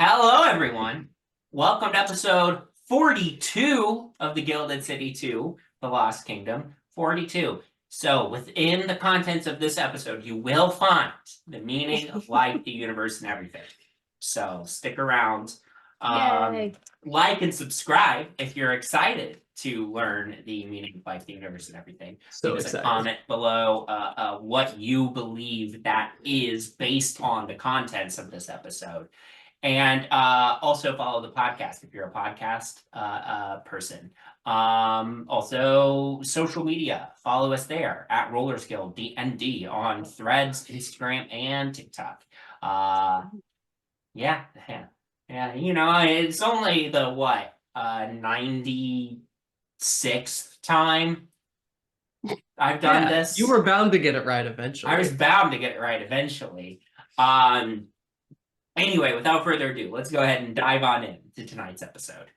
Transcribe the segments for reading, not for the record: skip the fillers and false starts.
Hello, everyone. Welcome to episode 42 of the Gilded City 2, The Lost Kingdom. 42. So, within the contents of this episode, you will find the meaning of life, the universe, and everything. So, stick around. Like and subscribe if you're excited to learn the meaning of life, the universe, and everything. So Leave us excited. a comment below what you believe that is based on the contents of this episode. And also follow the podcast if you're a podcast person. Also, social media. Follow us there at Rollerskill DND on Threads, Instagram, and TikTok. Yeah. You know, it's only the 96th time I've done this. You were bound to get it right eventually. I was bound to get it right eventually. Anyway, without further ado, let's go ahead and dive on into tonight's episode.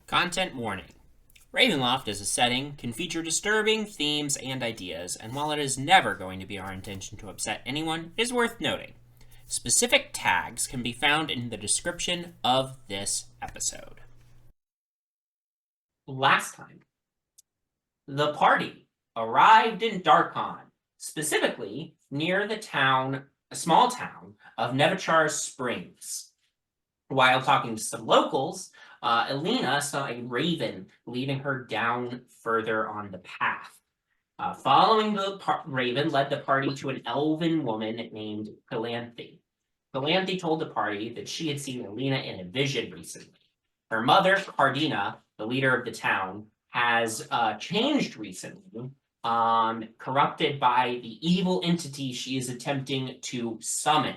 Content warning. Ravenloft as a setting can feature disturbing themes and ideas, and while it is never going to be our intention to upset anyone, it is worth noting. Specific tags can be found in the description of this episode. Last time, the party arrived in Darkon, specifically near the town, a small town of Nevichar Springs. While talking to some locals, Elina saw a raven leading her down further on the path. Following the raven led the party to an elven woman named Calanthe. Calanthe told the party that she had seen Elina in a vision recently. Her mother, Cardinna, the leader of the town, has changed recently, corrupted by the evil entity she is attempting to summon.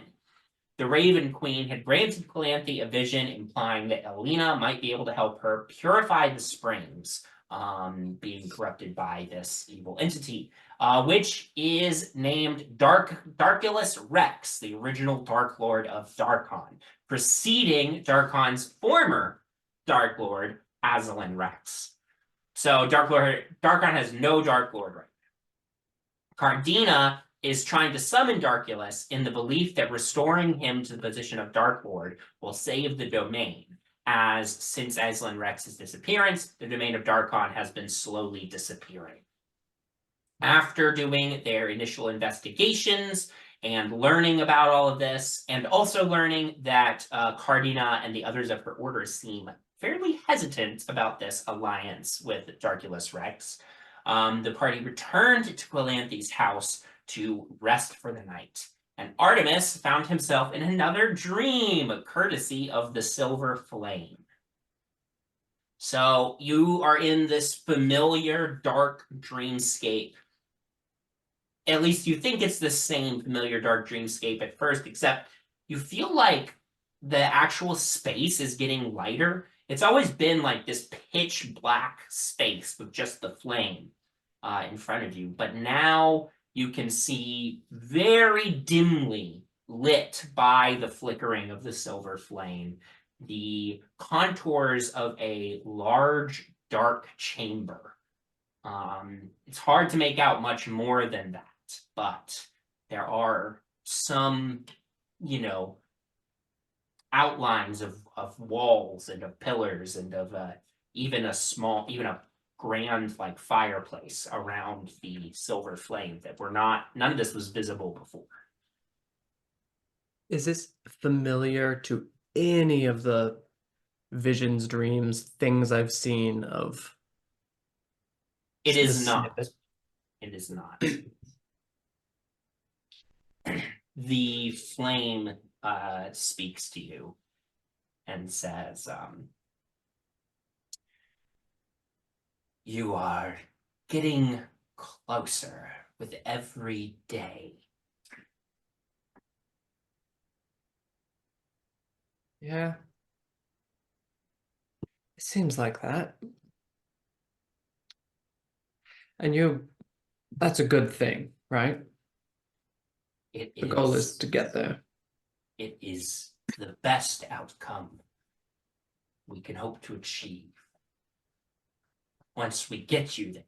The Raven Queen had granted Calanthe a vision implying that Elina might be able to help her purify the springs being corrupted by this evil entity, which is named Darkulus Rex, the original Dark Lord of Darkon, preceding Darkon's former Dark Lord, Azalin Rex. So Darkon has no Dark Lord right now. Cardinna is trying to summon Darkulus in the belief that restoring him to the position of Dark Lord will save the domain, as since Azalin Rex's disappearance, the domain of Darkon has been slowly disappearing. After doing their initial investigations and learning about all of this, and also learning that Cardinna and the others of her order seem fairly hesitant about this alliance with Darkulus Rex, the party returned to Calanthe's house to rest for the night. And Artemis found himself in another dream, courtesy of the Silver Flame. So you are in this familiar dark dreamscape. At least you think it's the same familiar dark dreamscape at first, except you feel like the actual space is getting lighter. It's always been like this pitch black space with just the flame in front of you, but now you can see very dimly lit by the flickering of the silver flame the contours of a large dark chamber. It's hard to make out much more than that, but there are some, outlines of walls and of pillars and of even a grand like fireplace around the silver flame that none of this was visible before. Is this familiar to any of the visions, dreams, things I've seen of It is this not. snippet? It is not. The flame speaks to you and says, you are getting closer with every day. Yeah. It seems like that. And that's a good thing, right? The goal is to get there. It is the best outcome we can hope to achieve. Once we get you there,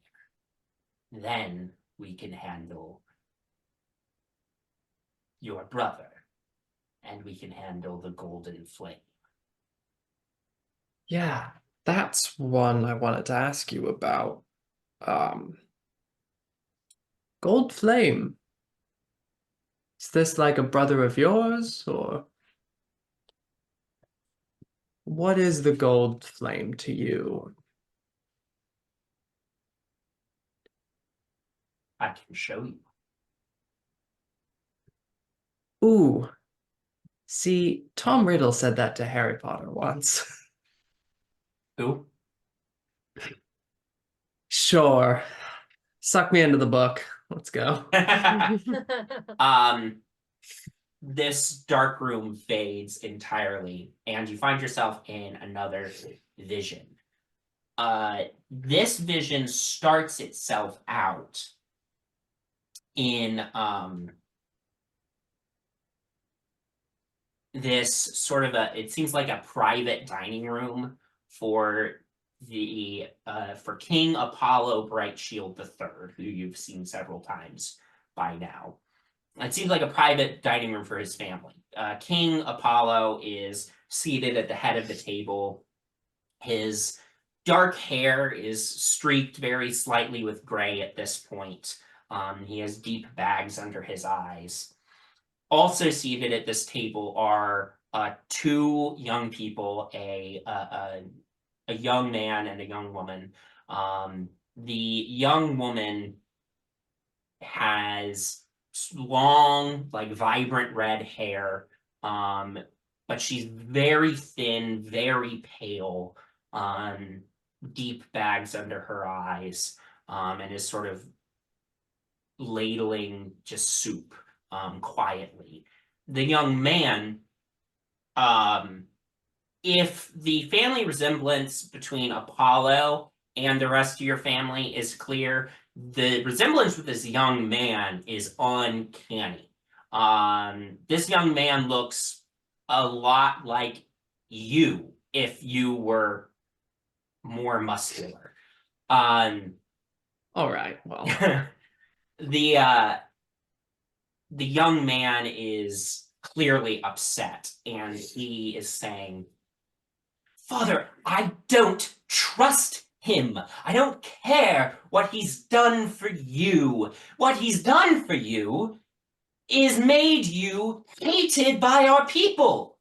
then we can handle your brother, and we can handle the Golden Flame. Yeah, that's one I wanted to ask you about. Gold Flame. Is this like a brother of yours, or what is the Gold Flame to you? I can show you. Ooh. See, Tom Riddle said that to Harry Potter once. Who? Sure. Suck me into the book. Let's go. This dark room fades entirely, and you find yourself in another vision. This vision starts itself out in this sort of it seems like a private dining room for for King Apollo Brightshield III, who you've seen several times by now. It seems like a private dining room for his family. King Apollo is seated at the head of the table. His dark hair is streaked very slightly with gray at this point. He has deep bags under his eyes. Also seated at this table are two young people, a young man and a young woman. The young woman has long, like vibrant red hair, but she's very thin, very pale, deep bags under her eyes, and is sort of ladling just soup quietly. The young man, if the family resemblance between Apollo and the rest of your family is clear, the resemblance with this young man is uncanny. This young man looks a lot like you if you were more muscular. All right, well. The young man is clearly upset, and he is saying, Father, I don't trust him. I don't care what he's done for you. What he's done for you is made you hated by our people.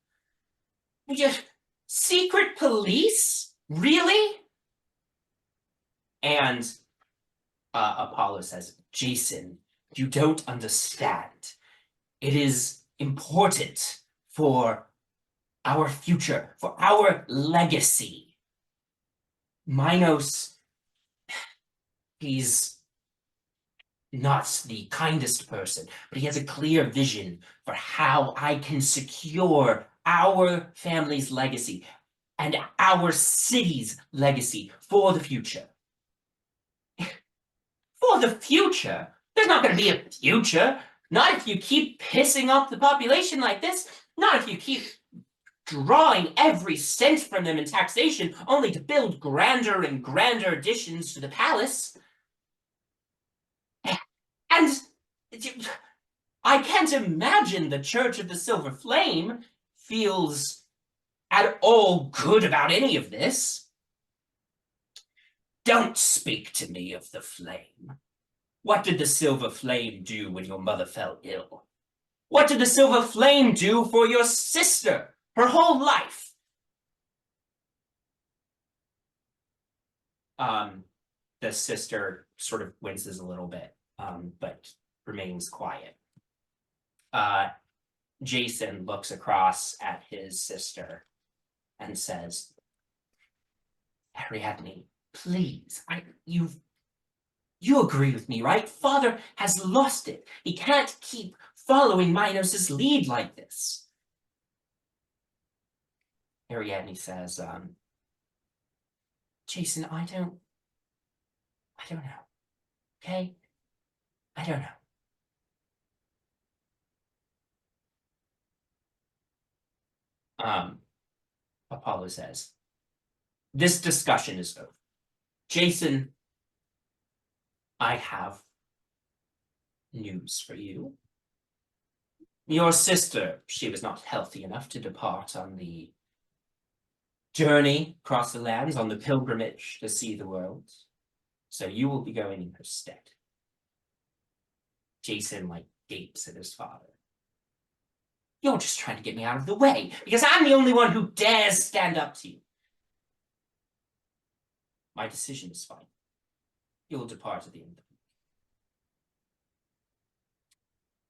Just secret police? Really? And Apollo says, Jason, you don't understand. It is important for our future, for our legacy. Minos, he's not the kindest person, but he has a clear vision for how I can secure our family's legacy and our city's legacy for the future. For the future? There's not going to be a future. Not if you keep pissing off the population like this. Not if you keep drawing every cent from them in taxation, only to build grander and grander additions to the palace. And I can't imagine the Church of the Silver Flame feels at all good about any of this. Don't speak to me of the flame. What did the Silver Flame do when your mother fell ill? What did the Silver Flame do for your sister her whole life. The sister sort of winces a little bit, but remains quiet. Jason looks across at his sister and says, Ariadne, please, you agree with me, right? Father has lost it. He can't keep following Minos's lead like this. Ariadne says, Jason, I don't know. Okay? I don't know. Apollo says, this discussion is over. Jason, I have news for you. Your sister, she was not healthy enough to depart on the journey across the lands, on the pilgrimage to see the world. So you will be going in her stead. Jason, gapes at his father. You're just trying to get me out of the way, because I'm the only one who dares stand up to you. My decision is fine. You'll depart at the end of the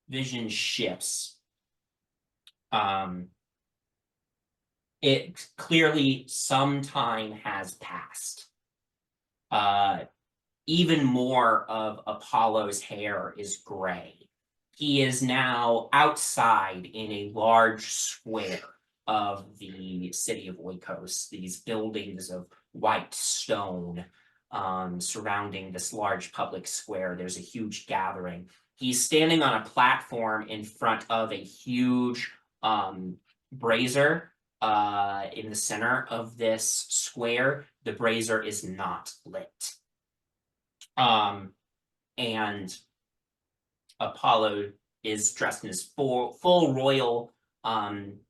week. Vision shifts. It clearly some time has passed. Even more of Apollo's hair is gray. He is now outside in a large square of the city of Oikos, these buildings of white stone surrounding this large public square. There's a huge gathering. He's standing on a platform in front of a huge brazier in the center of this square. The brazier is not lit. And Apollo is dressed in his full royal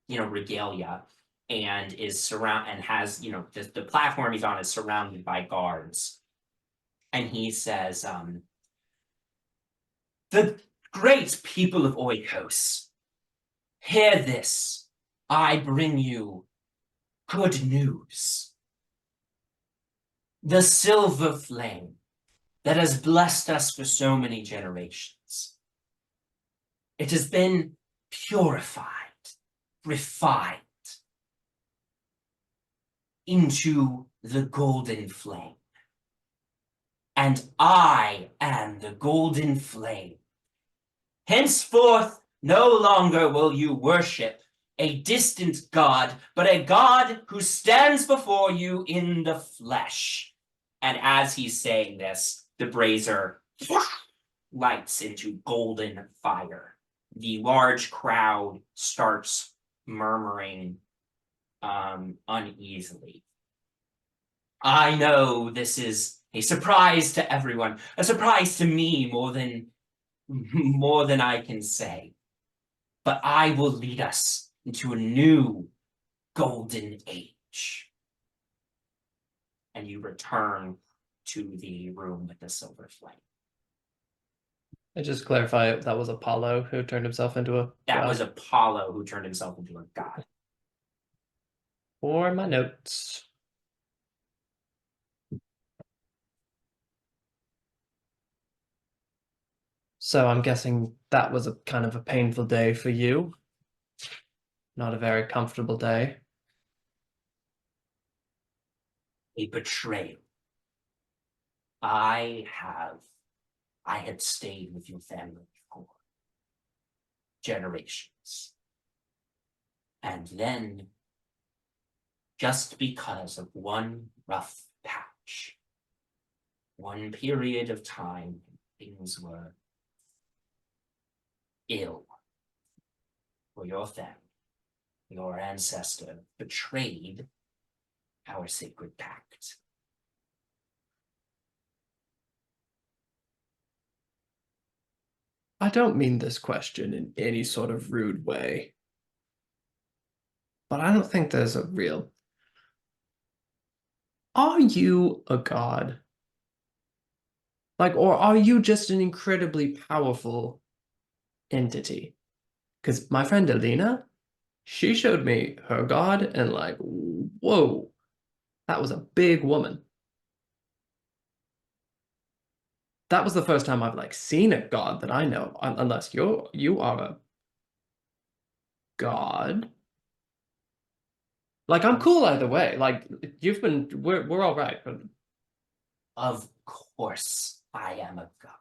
regalia, and is has the platform he's on is surrounded by guards. And he says, the great people of Oikos, hear this. I bring you good news. The silver flame that has blessed us for so many generations. It has been purified, refined into the golden flame. And I am the golden flame. Henceforth, no longer will you worship a distant god, but a god who stands before you in the flesh. And as he's saying this, the brazier lights into golden fire. The large crowd starts murmuring uneasily. I know this is a surprise to everyone, a surprise to me more than I can say. But I will lead us into a new golden age. And you return to the room with the silver flame. I just clarify, that was Apollo who turned himself into a That god. was Apollo who turned himself into a god. For my notes. So I'm guessing that was a kind of a painful day for you. Not a very comfortable day. A betrayal. I had stayed with your family for generations. And then, just because of one rough patch, one period of time, things were ill for your family, your ancestor betrayed our sacred pact. I don't mean this question in any sort of rude way, but I don't think there's a real... Are you a god? Or are you just an incredibly powerful entity? Because my friend Elina, She showed me her god, and like, whoa, that was a big woman. That was the first time I've like seen a god that I know, unless you are a god. Like I'm cool either way. Like we're all right. But Of course, I am a god.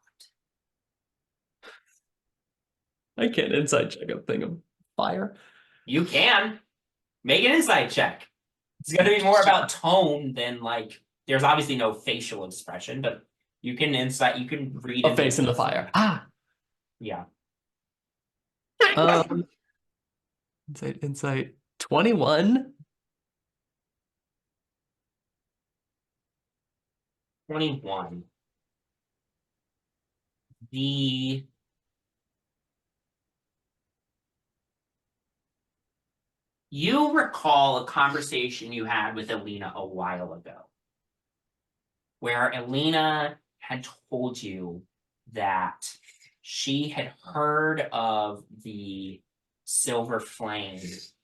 I can't insight check a thing of fire. You can make an insight check. It's going to be more about tone than like. There's obviously no facial expression, but you can insight. You can read A face in the fire. Ah. Yeah. Insight 21. 21. You recall a conversation you had with Elina a while ago, where Elina had told you that she had heard of the Silver Flame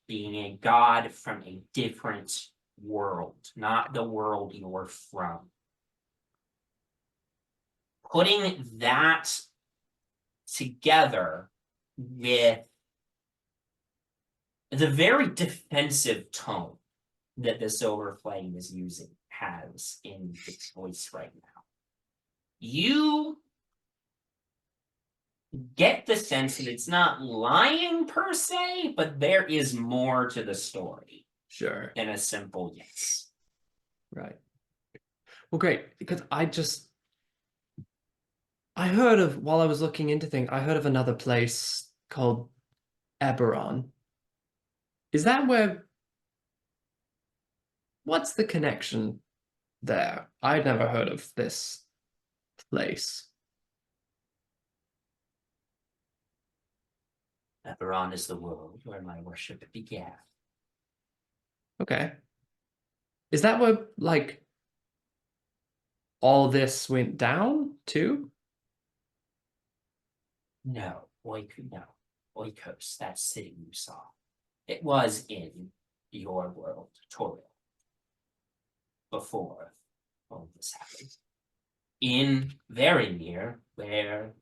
being a god from a different world, not the world you're from. Putting that together with the very defensive tone that the Silver Flame is using has in its voice right now, you get the sense that it's not lying per se, but there is more to the story Sure. than a simple yes. Right. Well, great, because I heard of, while I was looking into things, I heard of another place called Eberron. Is that where, what's the connection there? I'd never heard of this place. Eberron is the world where my worship began. Okay. Is that where, like, all this went down too? No, Oikos, that city you saw. It was in your world, Toriel, before all this happened. In very near where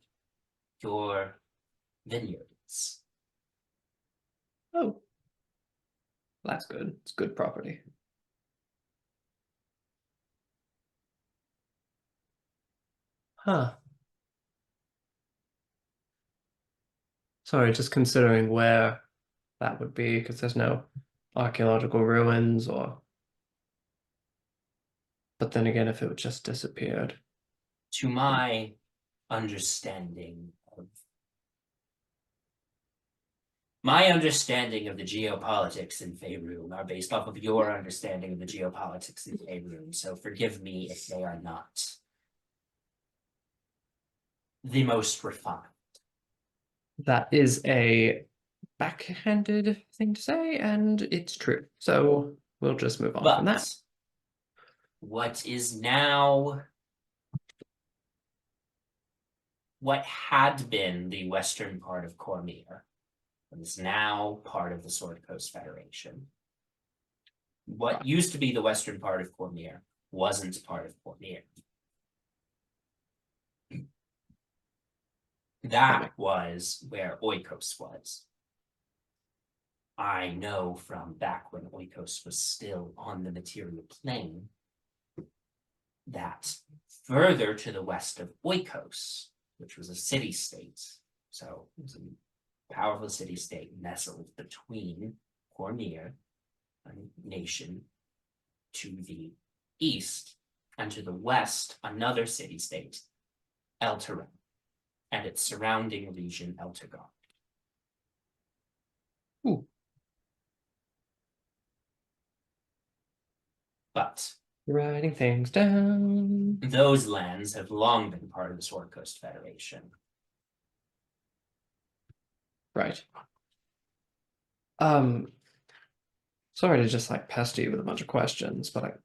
your vineyard is. Oh. That's good. It's good property. Huh. Sorry, just considering where that would be, because there's no archaeological ruins or... But then again, if it just disappeared. To my understanding of the geopolitics in Faerun are based off of your understanding of the geopolitics in Faerun, so forgive me if they are not the most refined. That is a backhanded thing to say, and it's true. So we'll just move on from that. What is now, what had been the western part of Cormyr, is now part of the Sword Coast Federation. What used to be the western part of Cormyr wasn't part of Cormyr. That was where Oikos was. I know from back when Oikos was still on the material plane that further to the west of Oikos, which was a city-state, so it was a powerful city-state nestled between Cormyr, a nation, to the east, and to the west, another city-state, Elturel, and its surrounding region, Elturgon. Ooh. But writing things down. Those lands have long been part of the Sword Coast Federation. Right. Sorry to just like pester you with a bunch of questions, but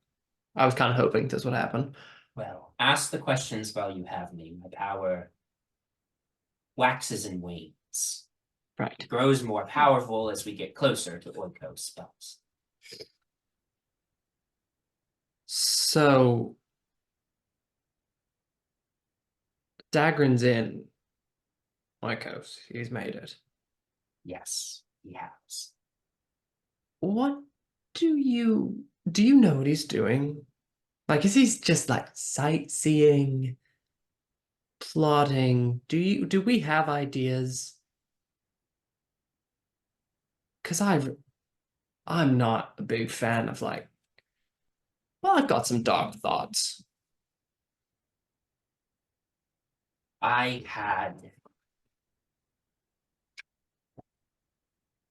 I was kind of hoping this would happen. Well, ask the questions while you have me. My power waxes and wanes. Right. It grows more powerful as we get closer to Oikos spells. So Dagrin's in Oikos. He's made it. Yes, he has. What do you know what he's doing? Like, is he just like sightseeing, plotting? Do we have ideas? Because I'm not a big fan of like, well, I've got some dark thoughts.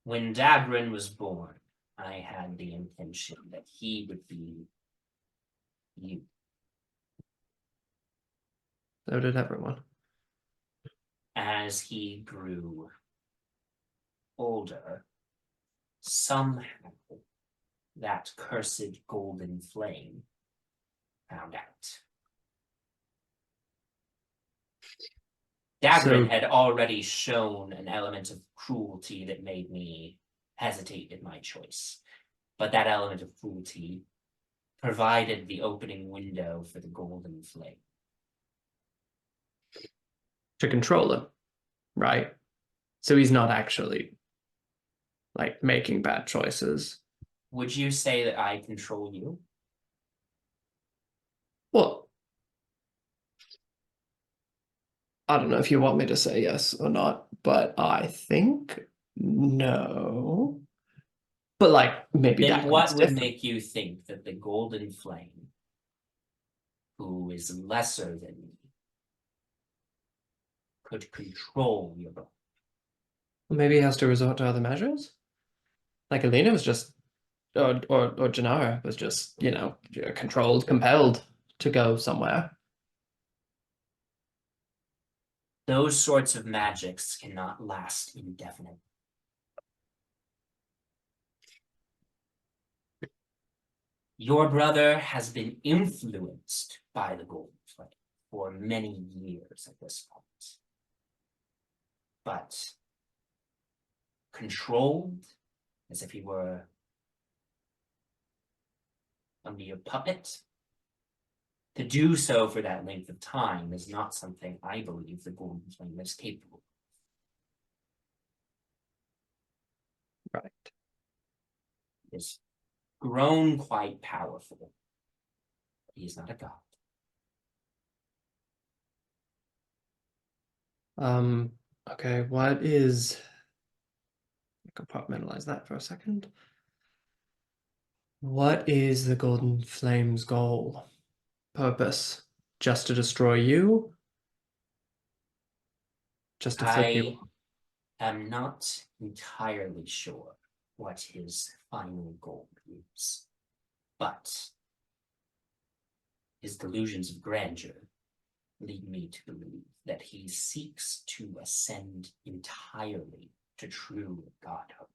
When Dagrin was born, I had the intention that he would be you. So did everyone. As he grew older, somehow that cursed golden flame found out. Dagrin had already shown an element of cruelty that made me hesitate in my choice. But that element of cruelty provided the opening window for the golden flame. To control him, right? So he's not actually like making bad choices. Would you say that I control you? Well, I don't know if you want me to say yes or not, but I think no. But like maybe Then that what would different. make you think that the golden flame, who is lesser than me, could control your body? Maybe he has to resort to other measures. Like Elina was just, or Jinarra was just, you know, controlled, compelled to go somewhere. Those sorts of magics cannot last indefinitely. Your brother has been influenced by the golden flame for many years at this point. But controlled as if he were under your puppet, to do so for that length of time is not something I believe the golden flame is capable Right. of. He's grown quite powerful. He is not a god. Okay, what is, compartmentalize that for a second. What is the Golden Flame's goal? Purpose? Just to destroy you? Just to flip you? I am not entirely sure what his final goal is, but his delusions of grandeur lead me to believe that he seeks to ascend entirely to true godhood.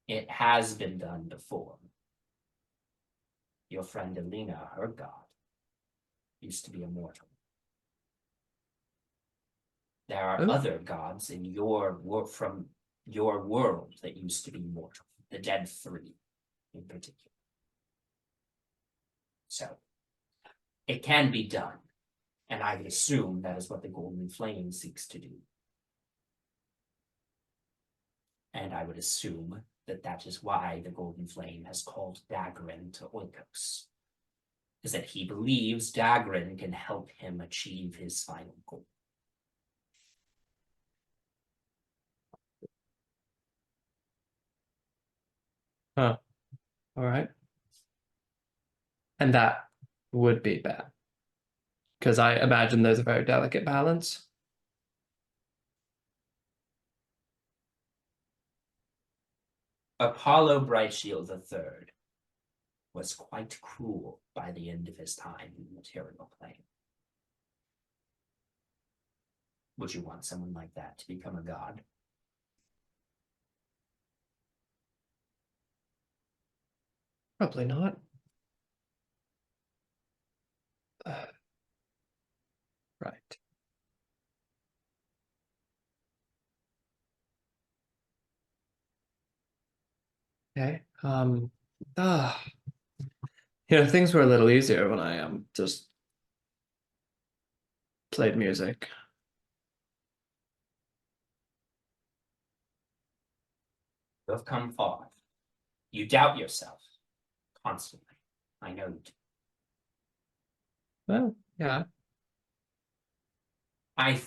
It has been done before. Your friend Elina, her god, used to be immortal. There are other gods in from your world that used to be mortal, the Dead Three in particular. So, it can be done, and I would assume that is what the Golden Flame seeks to do. And I would assume that that is why the Golden Flame has called Dagrin to Oikos, is that he believes Dagrin can help him achieve his final goal. Huh. All right. And that would be bad. Because I imagine there's a very delicate balance. Apollo Brightshield III was quite cruel by the end of his time in the material plane. Would you want someone like that to become a god? Probably not. Right. Okay. Things were a little easier when I just played music. You have come far. You doubt yourself constantly. I know you do. Well, yeah. I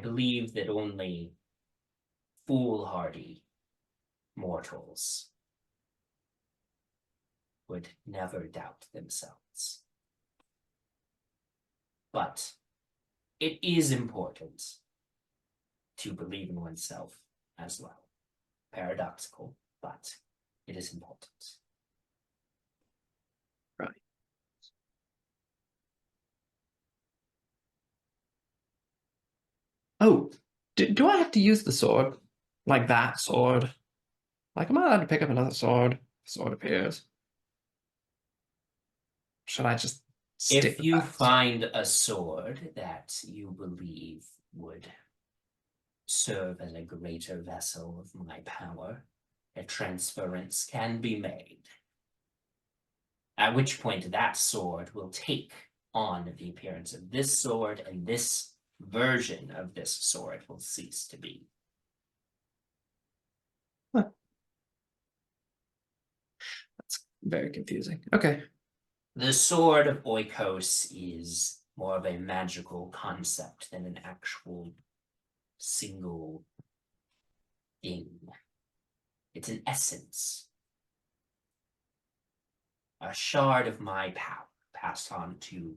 believe that only foolhardy mortals would never doubt themselves. But it is important to believe in oneself as well. Paradoxical, but it is important. Right. Oh, do I have to use the sword? Like that sword? Like, am I allowed to pick up another sword? Sword appears. Should I just stick If with you that? find a sword that you believe would serve as a greater vessel of my power, a transference can be made. At which point that sword will take on the appearance of this sword, and this version of this sword will cease to be. Huh. That's very confusing. Okay. The sword of Oikos is more of a magical concept than an actual single thing. It's an essence. A shard of my power passed on to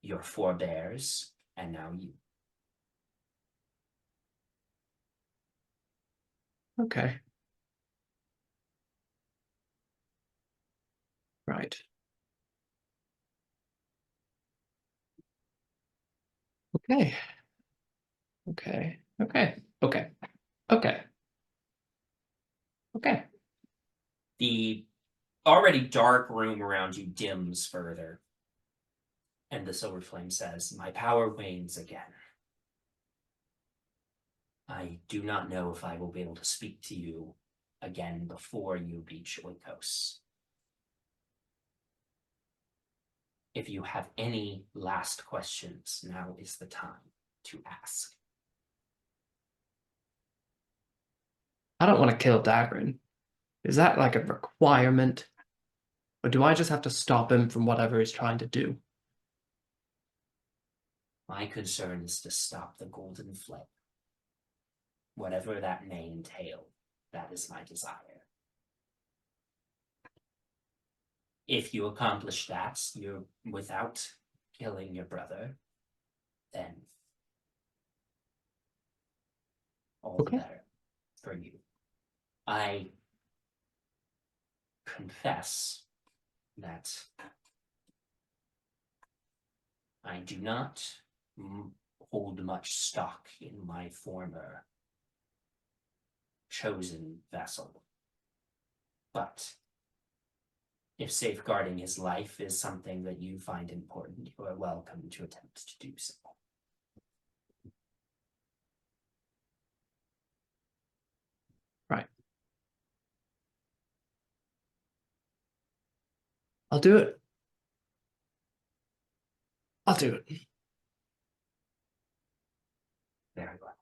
your forebears, and now you. Okay. Right. Okay. Okay. Okay. Okay. Okay. Okay. The already dark room around you dims further, and the silver flame says, "My power wanes again. I do not know if I will be able to speak to you again before you reach Oikos. If you have any last questions, now is the time to ask." I don't want to kill Dagrin. Is that like a requirement? Or do I just have to stop him from whatever he's trying to do? My concern is to stop the Golden Flame. Whatever that may entail, that is my desire. If you accomplish that, you're without killing your brother, then all the better for you. I confess that I do not hold much stock in my former chosen vessel. But if safeguarding his life is something that you find important, you are welcome to attempt to do so. Right. I'll do it. I'll do it. Very well.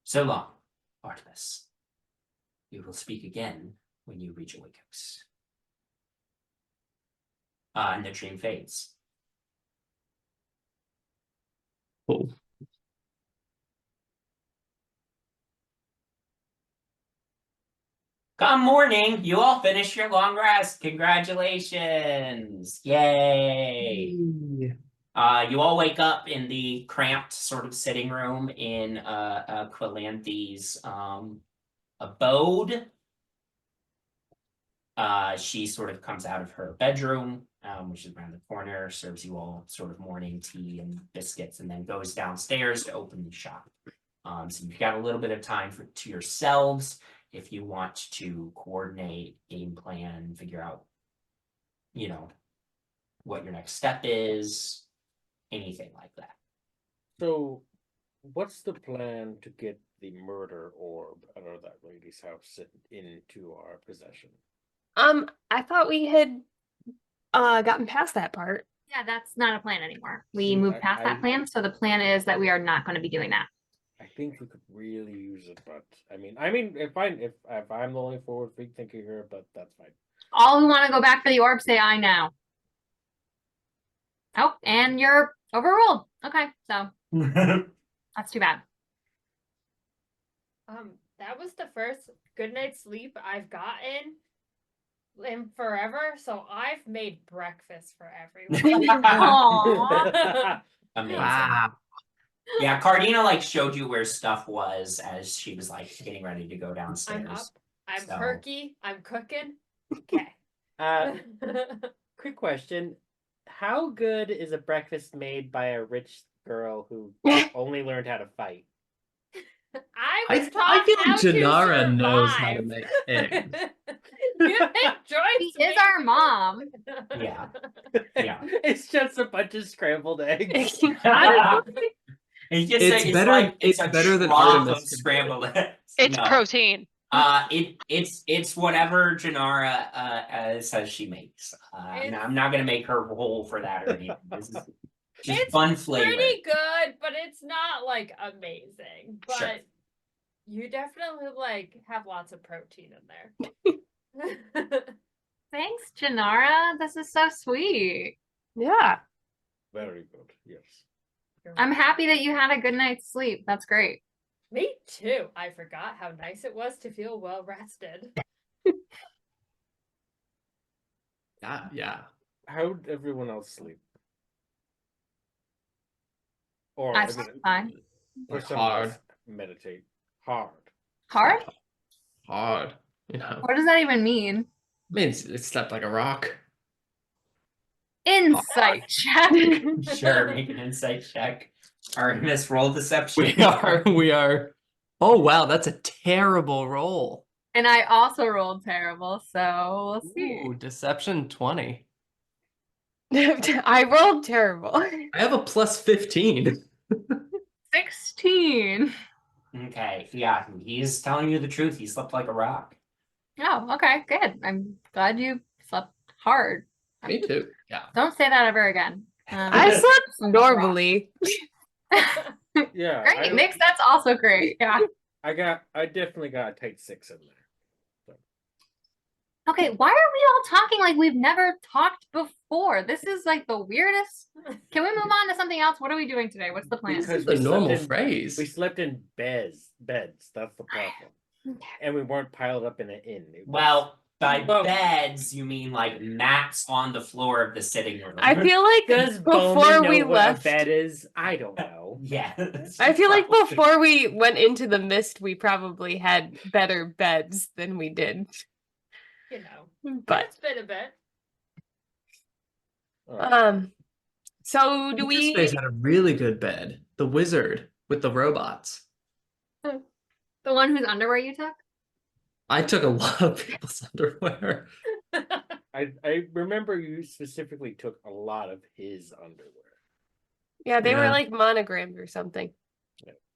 So long, Artemis. We will speak again when you reach Oikos. And the dream fades. Cool. Come morning, you all finished your long rest. Congratulations. Yay. You all wake up in the cramped sort of sitting room in Quilanthi's abode. She sort of comes out of her bedroom, which is around the corner, serves you all sort of morning tea and biscuits, and then goes downstairs to open the shop. So you've got a little bit of time to yourselves if you want to coordinate, game plan, figure out, what your next step is, anything like that. So, what's the plan to get the murder orb? I don't know that way. lady's house into our possession. I thought we had gotten past that part. Yeah, that's not a plan anymore. We See, moved past that I- plan, so the plan is that we are not going to be doing that. I think we could really use it, but I mean, if I'm the only forward thinker here, but that's fine. All who want to go back for the orb say I now. Oh, and you're overruled. Okay, so that's too bad. That was the first good night's sleep I've gotten in forever, so I've made breakfast for everyone. Aw. Amazing. Wow. Yeah, Cardinna like showed you where stuff was as she was like getting ready to go downstairs. I'm up, I'm So- perky, I'm cooking. Okay. Quick question: how good is a breakfast made by a rich girl who only learned how to fight? I was taught I feel how Jinarra to knows how to survive. make eggs. You think Joyce She is our mom. Yeah. Yeah. It's just a bunch of scrambled eggs. It's just It's better- like it's a better than trough Artemis of could do. scrambled eggs. It's No. protein. It's whatever Jinarra says she makes. I'm not gonna make her roll for that or anything. This is just It's fun flavor. pretty good, but it's not like amazing. But Sure. you definitely like have lots of protein in there. Thanks, Jinarra. This is so sweet. Yeah. Very good. Yes. I'm happy that you had a good night's sleep. That's great. Me too. I forgot how nice it was to feel well rested. Yeah. How'd everyone else sleep? Or I slept fine. for some Hard. of us, meditate hard. Hard? Hard. You know. What does that even mean? Means it slept like a rock. Insight check. Sure, make an insight check. Artemis, roll deception. We are. Oh wow, that's a terrible roll. And I also rolled terrible, so we'll see. Ooh, deception 20. I rolled terrible. I have a plus 15. 16. Okay, yeah, he's telling you the truth. He slept like a rock. Oh, okay, good. I'm glad you slept hard. Me too. Yeah. Don't say that ever again. I slept normally. Yeah. Great, Nyx, that's also great. Yeah. I definitely got a tight 6 in there. Okay, why are we all talking like we've never talked before? This is like the weirdest. Can we move on to something else? What are we doing today? What's the plan? Because The we normal slept in- phrase. We slept in beds. That's the problem. And we weren't piled up in an inn. It was- Well, by Well- beds, you mean like mats on the floor of the sitting room. I feel like Does before Bowmin we know what left, a bed is? I don't know. Yeah. I feel like before we went into the mist, we probably had better beds than we did. You know, But it's been a bit. Alright. so do This we? space had a really good bed. The wizard with the robots. The one whose underwear you took? I took a lot of people's underwear. I remember you specifically took a lot of his underwear. Yeah, they were Yeah. like monogrammed or something.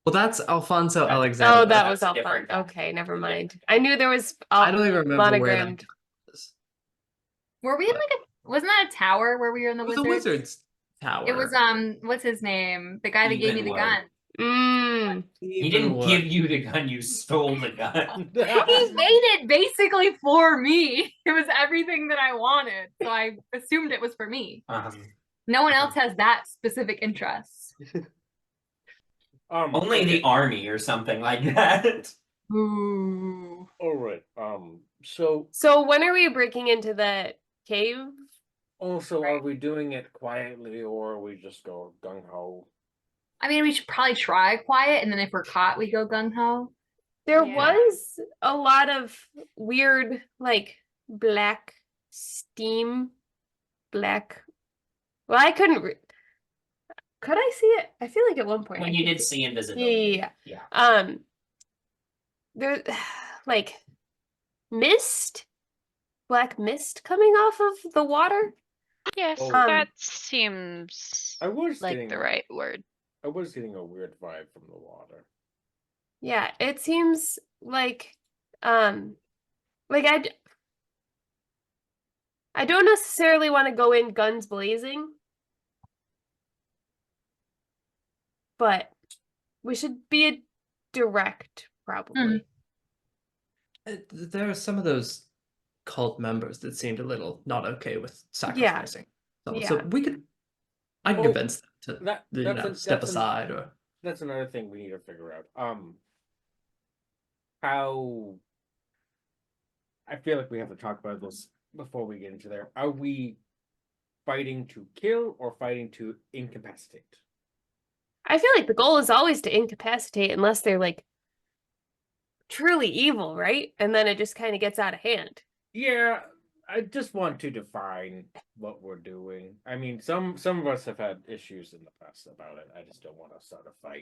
Well, that's Alfonso That's- Alexander. Oh, that that's was a all fun. different guy. Okay, never Yeah. mind. I knew there was. I don't even remember where that monogrammed. was. Were we in like a wasn't that a tower where we were in the It was the wizards? wizard's tower. It was what's his name? The guy that gave me the Evenwood. gun. He didn't give you the gun, you stole the gun. He made it basically for me. It was everything that I wanted. So I assumed it was for me. No one else has that specific interest. Only okay. the army or something like that. Ooh. All right. So So when are we breaking into the cave? also, are we doing it quietly or we just go gung ho? I mean, we should probably try quiet, and then if we're caught, we go gung ho. There Yeah. was a lot of weird, like black steam, black. Well, I couldn't. Could I see it? I feel like at one point When I you could did see see it. invisibility. Yeah. There, like, mist, black mist coming off of the water. Yes, Oh. that seems I was like getting the right word. I was getting a weird vibe from the water. Yeah, it seems like Like I don't necessarily want to go in guns blazing, but we should be a direct, probably. There are some of those cult members that seemed a little not okay with sacrificing. So Yeah. we could, I can Well, convince them to that's step aside or. That's another thing we need to figure out. How I feel like we have to talk about this before we get into there. Are we fighting to kill or fighting to incapacitate? I feel like the goal is always to incapacitate unless they're like truly evil, right? And then it just kind of gets out of hand. Yeah, I just want to define what we're doing. I mean, some of us have had issues in the past about it. I just don't want to start a fight.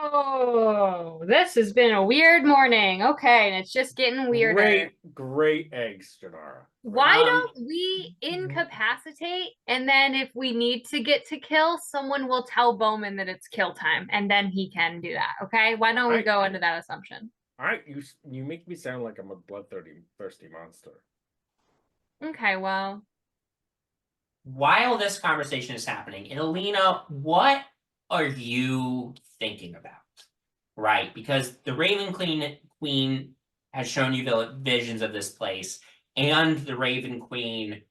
Oh, this has been a weird morning. Okay, and it's just getting weirder. Great eggs, Jinarra. Why don't we incapacitate, and then if we need to get to kill, someone will tell Bowmin that it's kill time, and then he can do that, okay? Why don't we go into that assumption? You make me sound like I'm a bloodthirsty monster. Okay, well. While this conversation is happening, and Elina, what are you thinking about? Right, because the Raven Queen has shown you the visions of this place, and the Raven Queen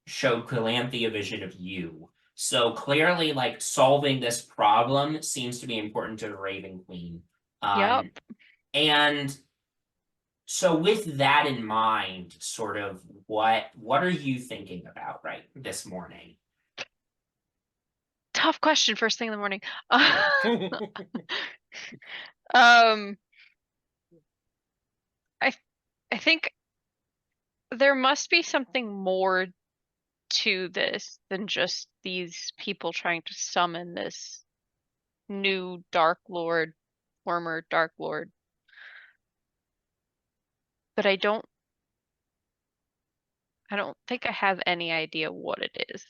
showed Calanthe a vision of you. So clearly, like, solving this problem seems to be important to the Raven Queen. Yep. And so with that in mind, sort of what are you thinking about right this morning? Tough question first thing in the morning. I think there must be something more to this than just these people trying to summon this new Dark Lord, former Dark Lord. But I don't think I have any idea what it is.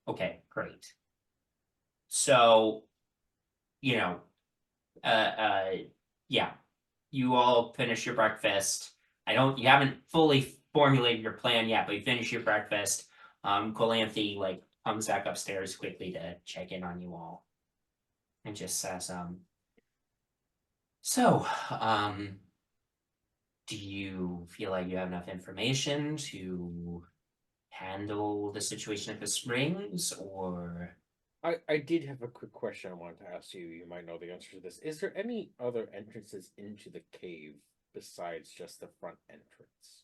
Okay, great. So, yeah, you all finish your breakfast. You haven't fully formulated your plan yet, but you finish your breakfast. Calanthe, like, comes back upstairs quickly to check in on you all. And just says, do you feel like you have enough information to handle the situation at the springs, or? I did have a quick question I wanted to ask you. You might know the answer to this. Is there any other entrances into the cave besides just the front entrance?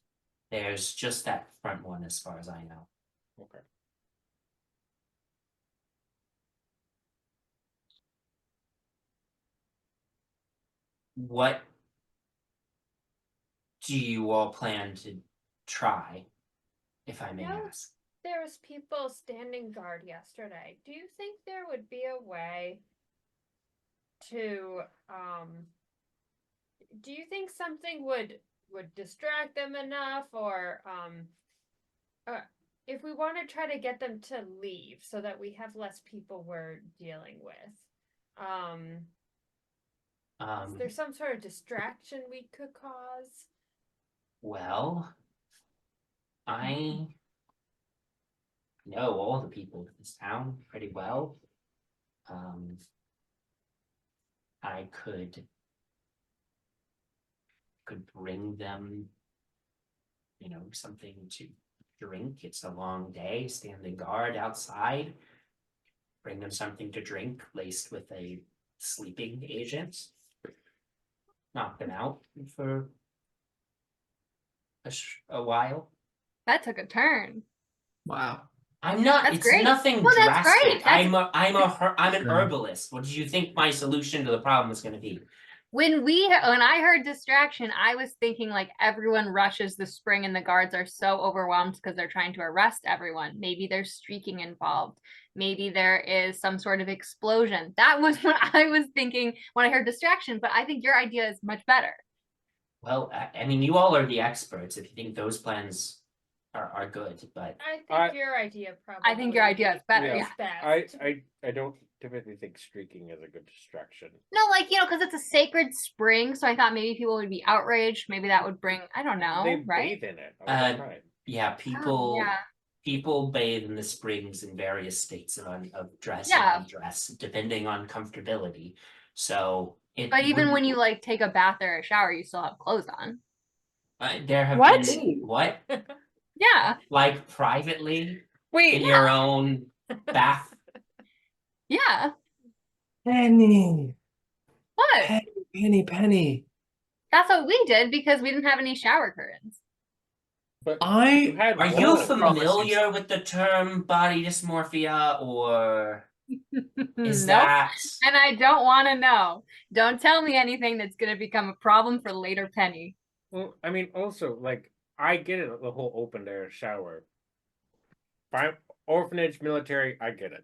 There's just that front one as far as I know. Okay. What do you all plan to try, if I may ask? There was people standing guard yesterday. Do you think there would be a way to do you think something would distract them enough, or if we want to try to get them to leave so that we have less people we're dealing with, is there some sort of distraction we could cause? Well, I know all the people in this town pretty well. I could bring them, something to drink. It's a long day, standing guard outside. Bring them something to drink laced with a sleeping agent. Knock them out for a while. That took a turn. Wow. I'm not. That's it's great. nothing Well, that's drastic. great. I'm an herbalist. What did you think my solution to the problem was going to be? When I heard distraction, I was thinking like everyone rushes the spring and the guards are so overwhelmed because they're trying to arrest everyone. Maybe there's streaking involved. Maybe there is some sort of explosion. That was what I was thinking when I heard distraction, but I think your idea is much better. Well, I mean, you all are the experts. If you think those plans are good, but I think I- your idea probably. I think your idea is better. Yeah. Yeah. Best. I don't typically think streaking is a good distraction. No, like, because it's a sacred spring, so I thought maybe people would be outraged. Maybe that would bring, I don't know, They right? bathe in it all Uh, the time. yeah, people yeah. people bathe in the springs in various states of dress Yeah. and undress, depending on comfortability. So it But even would- when you like take a bath or a shower, you still have clothes on. there have What? been what Yeah. like privately Wait, in your own bath. Yeah. Penny, What? Penny. That's what we did because we didn't have any shower curtains. But I- you had Are one you of those. familiar with the term body dysmorphia, or is Nope. that And I don't want to know. Don't tell me anything that's going to become a problem for later, Penny. Well, I mean, also, like, I get it, the whole open air shower. Fine, orphanage, military, I get it.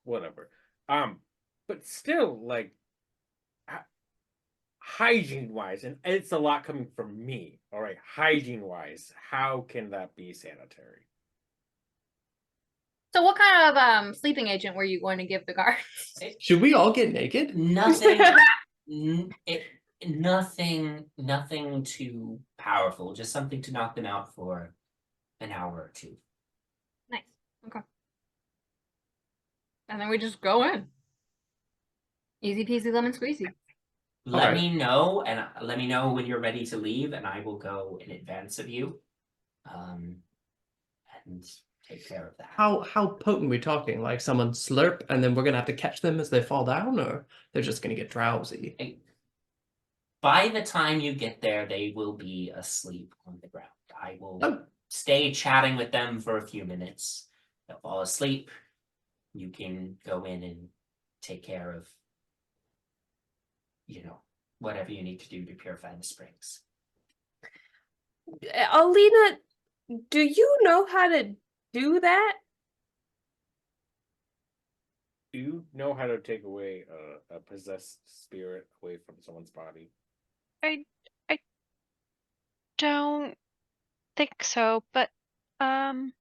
Whatever. But still, like, hygiene wise, and it's a lot coming from me, all right, hygiene wise, how can that be sanitary? So what kind of sleeping agent were you going to give the guards? Should we all get naked? nothing? Nothing too powerful. Just something to knock them out for an hour or two. Nice. Okay. And then we just go in. Easy peasy lemon squeezy. Let Okay. me know, and let me know when you're ready to leave, and I will go in advance of you, and take care of that. How potent we talking? Like someone slurp and then we're gonna have to catch them as they fall down, or they're just gonna get drowsy? By the time you get there, they will be asleep on the ground. I will Oh. stay chatting with them for a few minutes. They'll fall asleep. You can go in and take care of, whatever you need to do to purify the springs. Elina, do you know how to do that? Do you know how to take away a possessed spirit away from someone's body? I don't think so, but I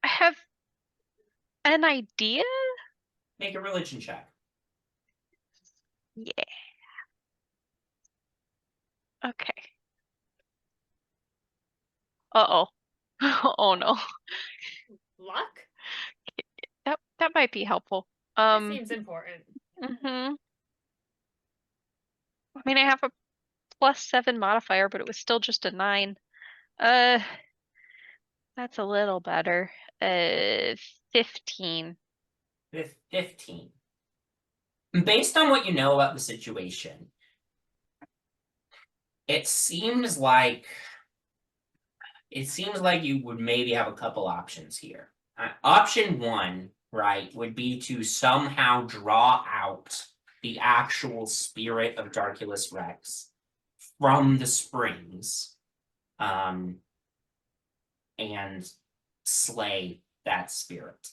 have an idea. Make a religion check. Yeah. Okay. Uh-oh. Oh no. Luck? That might be helpful. That seems important. I mean, I have a +7 modifier, but it was still just a 9. That's a little better. 15. 15. Based on what you know about the situation, it seems like you would maybe have a couple options here. Option 1, right, would be to somehow draw out the actual spirit of Darkulus Rex from the springs, and slay that spirit.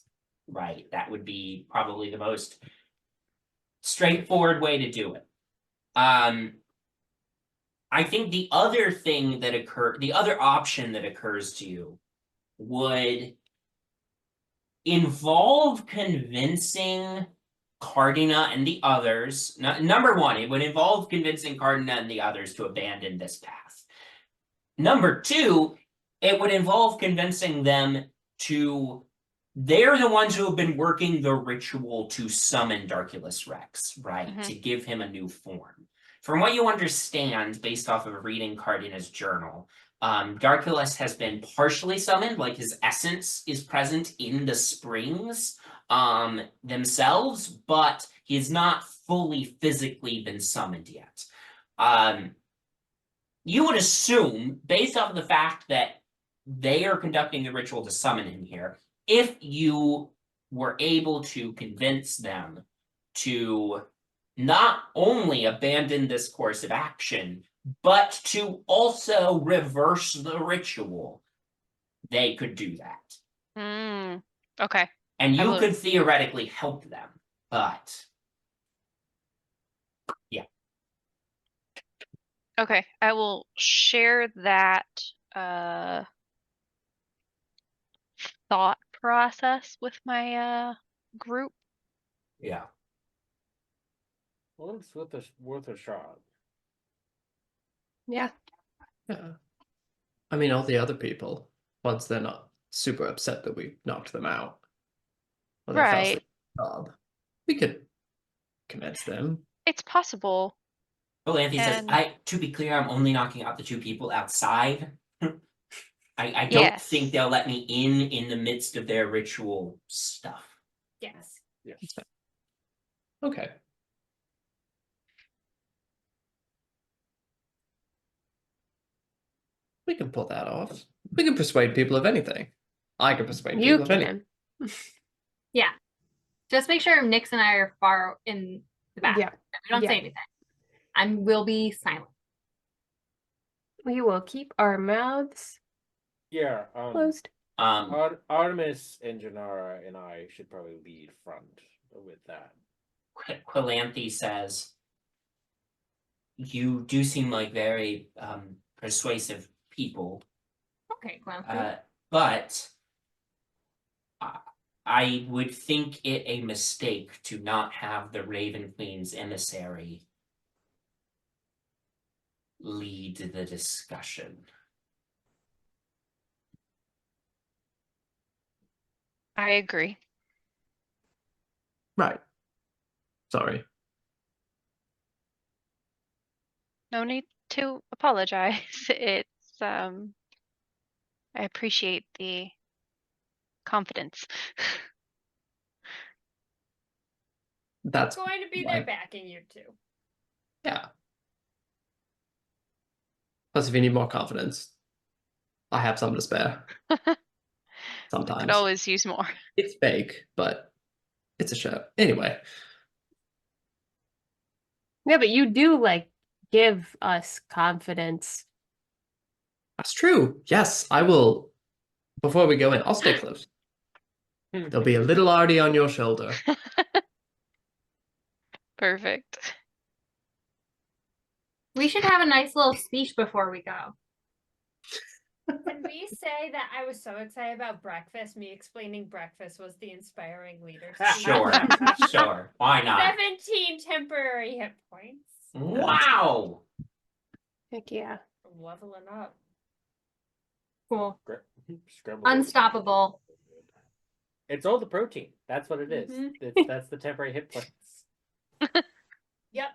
Right, that would be probably the most straightforward way to do it. I think the other option that occurs to you would involve convincing Cardinna and the others. Number 1, it would involve convincing Cardinna and the others to abandon this path. Number 2, it would involve convincing them to. They're the ones who have been working the ritual to summon Darkulus Rex, right? To give him a new form. From what you understand, based off of reading Cardinna's journal, Darkulus has been partially summoned, like his essence is present in the springs themselves, but he's not fully physically been summoned yet. You would assume, based off of the fact that they are conducting the ritual to summon him here, if you were able to convince them to not only abandon this course of action, but to also reverse the ritual, they could do that. Okay. And you will- could theoretically help them, but yeah. Okay, I will share that thought process with my group. Yeah. Well, it's worth a shot. Yeah. Yeah. I mean, all the other people, once they're not super upset that we knocked them out, or they fell Right. asleep at the job, we could convince them. It's possible. Anthe says, And- to be clear, I'm only knocking out the 2 people outside. I don't Yes. think they'll let me in the midst of their ritual stuff. Yes. Yes. Okay. We can pull that off. We can persuade people of anything. I can persuade You people of anything. can. Just make sure Nyx and I are far in the back. Yeah. We don't Yeah. say anything. I will be silent. We will keep our mouths Yeah. closed. Artemis and Jinarra and I should probably lead front with that. Quilanthe says, you do seem like very persuasive people, Okay, Glenn. but I would think it a mistake to not have the Raven Queen's emissary lead the discussion. I agree. Right. Sorry. No need to apologize. It's I appreciate the confidence. That's Going to be why- there backing you too. Yeah. Plus, if you need more confidence, I have some to spare. Could Sometimes. always use more. It's fake, but it's a show. Anyway, Yeah, but you do like give us confidence. that's true. Yes, I will. Before we go in, I'll stay close. There'll be a little Artie on your shoulder. Perfect. We should have a nice little speech before we go. Can we say that I was so excited about breakfast? Me explaining breakfast was the inspiring leader. speech. Sure, sure. Why not? 17 temporary hit points. Wow. Heck yeah. Leveling up. Cool. Scrambled. Unstoppable. It's all the protein. That's what it is. Mhm. That's the temporary hit points. Yep.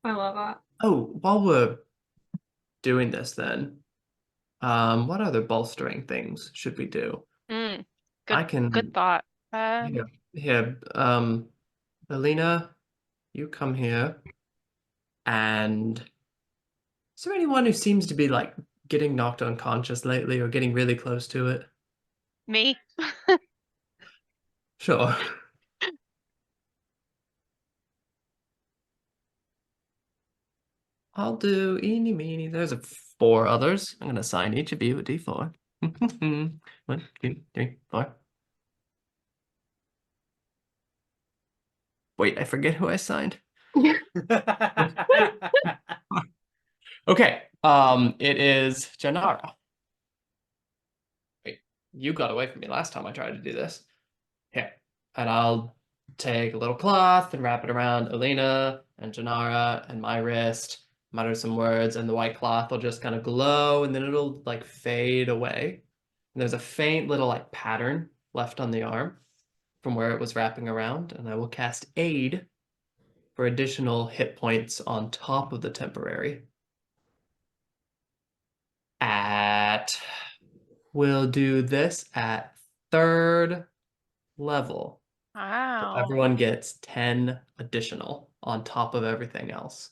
I love that. Oh, while we're doing this, then, what other bolstering things should we do? Mm, I can. good thought. Here, Elina, you come here. And is there anyone who seems to be like getting knocked unconscious lately or getting really close to it? Me? Sure. I'll do eeny meeny. There's 4 others. I'm gonna assign each of you a D4. 1, 2, 3, 4. Wait, I forget who I signed. Okay. It is Jinarra. Wait, you got away from me last time I tried to do this. Here. And I'll take a little cloth and wrap it around Elina and Jinarra and my wrist, mutter some words, and the white cloth will just kind of glow and then it'll like fade away. And there's a faint little like pattern left on the arm from where it was wrapping around, and I will cast Aid for additional hit points on top of the temporary. We'll do this at 3rd level. So Wow. everyone gets 10 additional on top of everything else.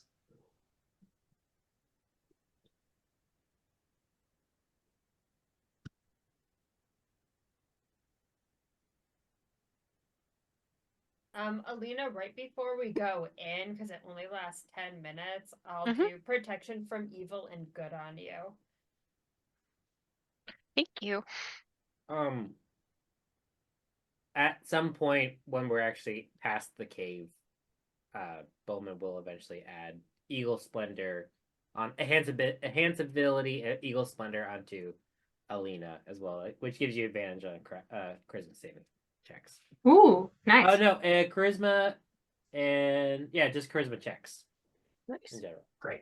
Alina, right before we go in, because it only lasts 10 minutes, I'll Mhm. do protection from evil and good on you. Thank you. At some point when we're actually past the cave, Bowmin will eventually add Eagle Splendor on enhance ability Eagle Splendor onto Elina as well, which gives you advantage on charisma saving checks. Ooh, nice. Oh no, charisma and yeah, just charisma checks in Nice. general. Great.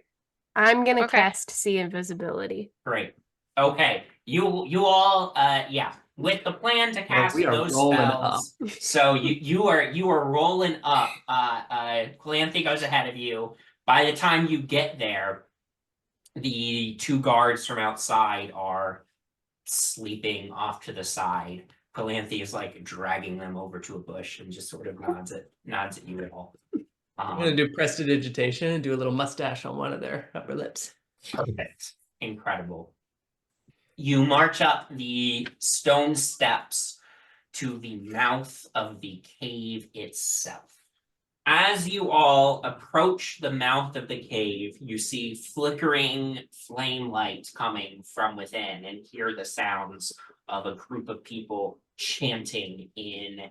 I'm gonna Okay. cast see invisibility. Great. Okay. You all yeah. With the plan to cast we are those rolling spells. So you are rolling up. Calanthe goes ahead of you. By the time you get there, the two guards from outside are sleeping off to the side. Calanthe is like dragging them over to a bush and just sort of nods at you all. I'm gonna do prestidigitation and do a little mustache on one of their upper lips. Perfect. Incredible. You march up the stone steps to the mouth of the cave itself. As you all approach the mouth of the cave, you see flickering flame light coming from within and hear the sounds of a group of people chanting in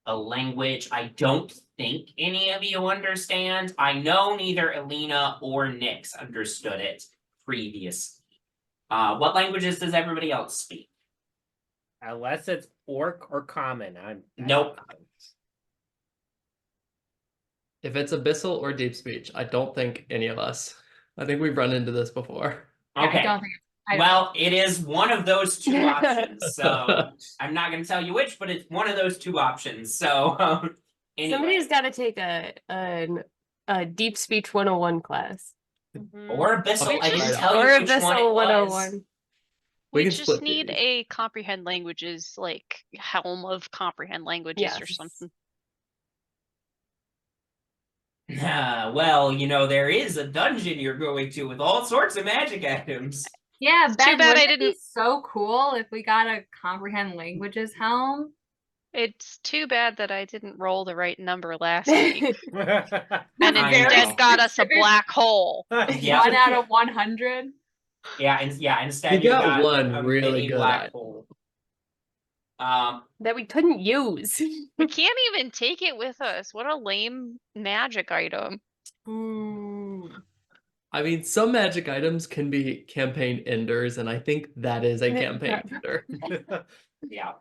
a language I don't think any of you understand. I know neither Elina or Nyx understood it previously. What languages does everybody else speak? Unless it's Orc or Common. Nope. If it's abyssal or deep speech, I don't think any of us. I think we've run into this before. Yeah, Okay. I don't think Well, it is one of those two options. So I'm not going to tell you which, but it's one of those two options. So anyway. Somebody's got to take a deep speech 101 class. Or abyssal. Okay, I didn't right tell Or you which one it abyssal was. 101. We We can just split need these. a comprehend languages, like helm of comprehend languages or Yes. something. Well, you know, there is a dungeon you're going to with all sorts of magic items. Yeah, It's Ben, too bad I wouldn't it be didn't- so cool if we got a comprehend languages helm? It's too bad that I didn't roll the right number last week That's and I instead know. got us a specific. black hole. Yeah. 1 out of 100. Yeah, instead You you got got one a really mini good black item. hole. That we couldn't use. We can't even take it with us. What a lame magic item. Ooh. I mean, some magic items can be campaign enders, and I think that is a campaign ender. Yeah.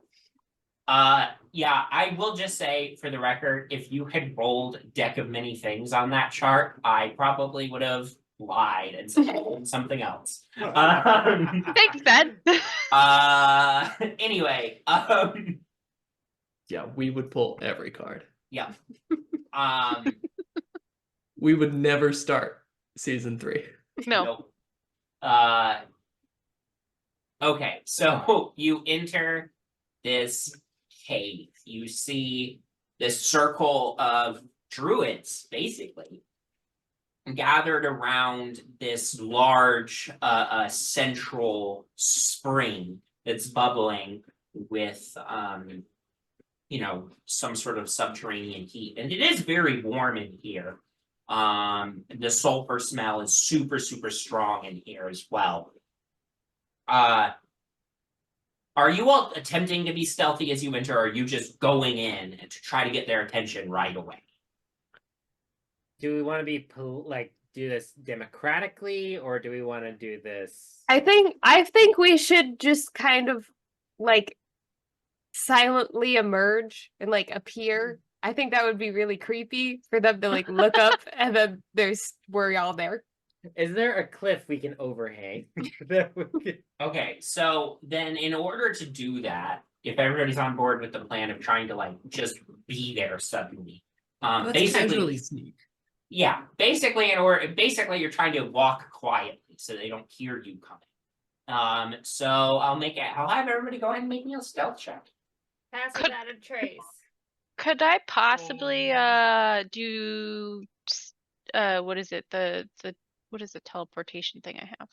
Yeah, I will just say for the record, if you had rolled deck of many things on that chart, I probably would have lied and said something else. Thanks, Ben. Anyway, Yeah, we would pull every card. yeah. We would never start season 3. No. Nope. Okay, so you enter this cave. You see this circle of druids, basically, gathered around this large central spring that's bubbling with you know, some sort of subterranean heat. And it is very warm in here. The sulfur smell is super strong in here as well. Are you all attempting to be stealthy as you enter, or are you just going in to try to get their attention right away? Do we want to be do this democratically, or do we want to do this? I think we should just kind of like silently emerge and like appear. I think that would be really creepy for them to like look up and then we're all there. Is there a cliff we can overhang? That we can- Okay, so then in order to do that, if everybody's on board with the plan of trying to like just be there suddenly, Let's basically, casually sneak. yeah, basically you're trying to walk quietly so they don't hear you coming. So I'll have everybody go ahead and make me a stealth check. Pass Could- without a trace. Could I possibly do what is it? The what is the teleportation thing I have?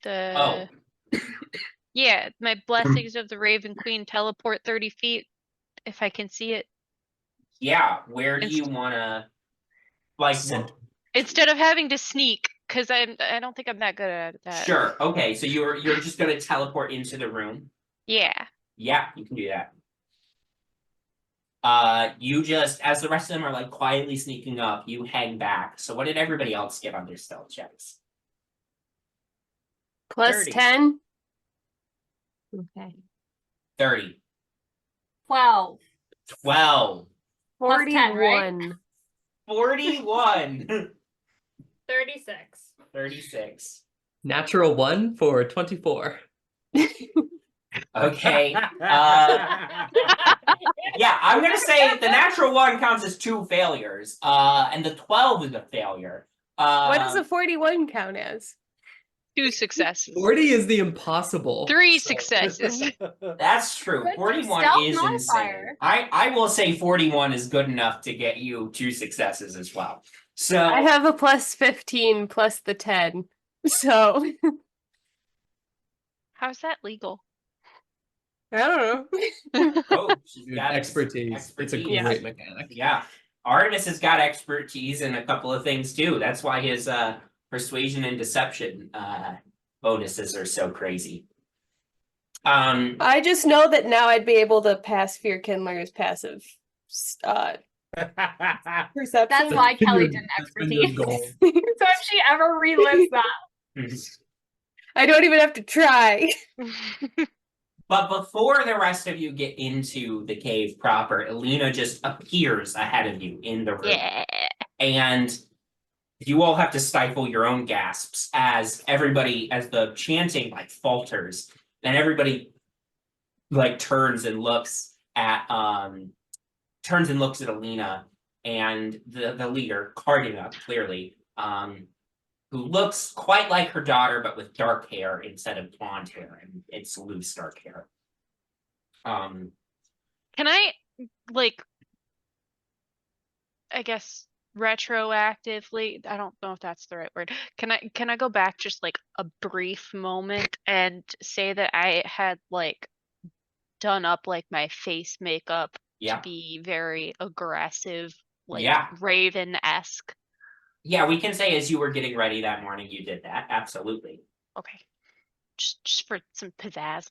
The Oh, yeah, my blessings of the Raven Queen teleport 30 feet if I can see it. yeah, where do you wanna like Send- Instead of having to sneak, because I don't think I'm that good at that. Sure, okay, so you're just gonna teleport into the room. Yeah. Yeah, you can do that. You just, as the rest of them are like quietly sneaking up, you hang back. So what did everybody else get on their stealth checks? Plus 30. 10. Okay. 30, 12. 12, Plus 10, right? 41. 41, 36. 36. Natural 1 for 24. Okay. Yeah, I'm gonna say the natural 1 counts as 2 failures. And the 12 is a failure. What does a 41 count as? 2 successes. 40 is the impossible. 3 so- successes. That's true. Good 41 stealth is insane. modifier. I will say 41 is good enough to get you 2 successes as well. So I have a plus 15 plus the 10. So, How's that legal? I don't know. oh, she's Dude, got expertise. It's a expertise. great mechanic. Yeah. Artemis has got expertise in a couple of things too. That's why his persuasion and deception bonuses are so crazy. I just know that now I'd be able to pass Fear Kindler's passive perception. That's why That's been Kelly your- didn't that's been your expertise. goal. So if she ever relives that. I don't even have to try. But before the rest of you get into the cave proper, Elina just appears ahead of you in the room. Yeah. And you all have to stifle your own gasps as the chanting like falters, and everybody like turns and looks at Elina and the leader, Cardinna, clearly, who looks quite like her daughter, but with dark hair instead of blonde hair, and it's loose dark hair. Can I, like, I guess retroactively, I don't know if that's the right word. Can I go back just like a brief moment and say that I had like done up like my face makeup Yeah. to be very aggressive, like Yeah. Raven-esque? Yeah, we can say as you were getting ready that morning, you did that. Absolutely. Okay. Just for some pizzazz.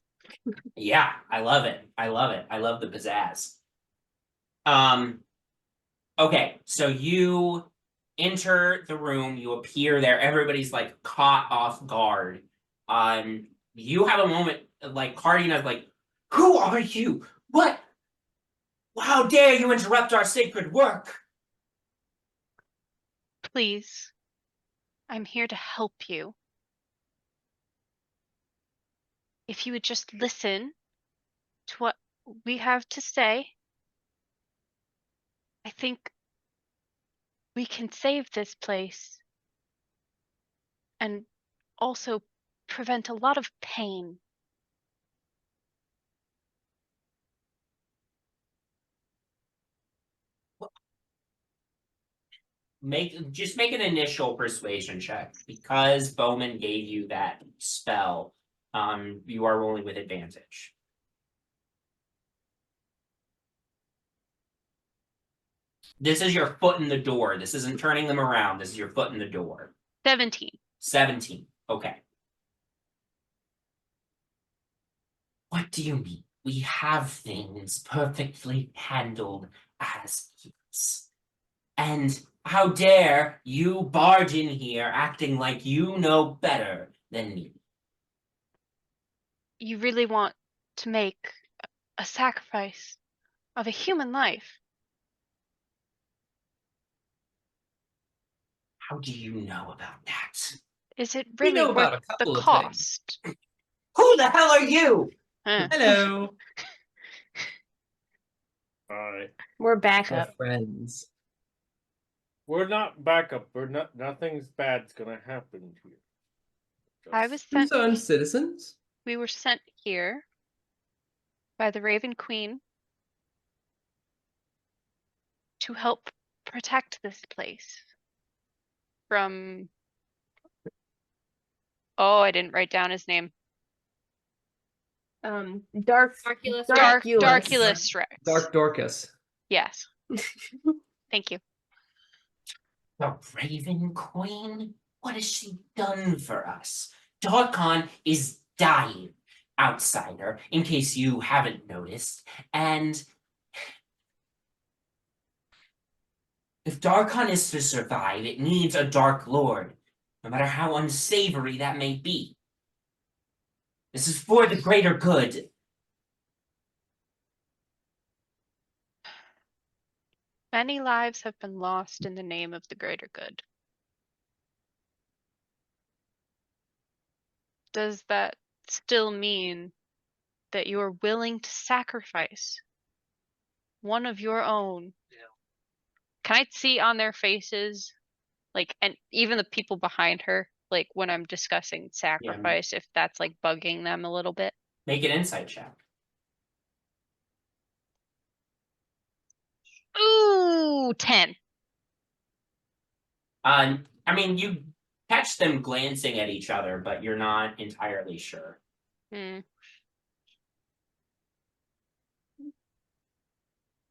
Yeah, I love it. I love it. I love the pizzazz. Okay, so you enter the room, you appear there, everybody's like caught off guard. You have a moment like Cardinna's like, who are you? What? How dare you interrupt our sacred work? Please. I'm here to help you. If you would just listen to what we have to say, I think we can save this place and also prevent a lot of pain. Just make an initial persuasion check. Because Bowmin gave you that spell, you are rolling with advantage. This is your foot in the door. This isn't turning them around. This is your foot in the door. 17. 17. Okay. What do you mean? We have things perfectly handled as is. And how dare you barge in here acting like you know better than me? You really want to make a sacrifice of a human life? How do you know about that? Is it We really know about worth a couple the of things. cost? Who the hell are you? Huh. Hello. Alright. We're back We're up. friends. We're not backup. We're not. Nothing's bad's gonna happen here. I was Who's sent. on citizens? We were sent here by the Raven Queen to help protect this place from. Oh, I didn't write down his name. Darkulus Darkulus Rex. Dark Dorcas. Yes. Thank you. The Raven Queen? What has she done for us? Darkon is dying, outsider, in case you haven't noticed. And If Darkon is to survive, it needs a Dark Lord, no matter how unsavory that may be. This is for the greater good. Many lives have been lost in the name of the greater good. Does that still mean that you're willing to sacrifice one of your own? Can I see on their faces, like, and even the people behind her, like when I'm discussing sacrifice, if that's like bugging them a little bit? Make an insight check. Ooh, 10. I mean, you catch them glancing at each other, but you're not entirely sure. Hmm.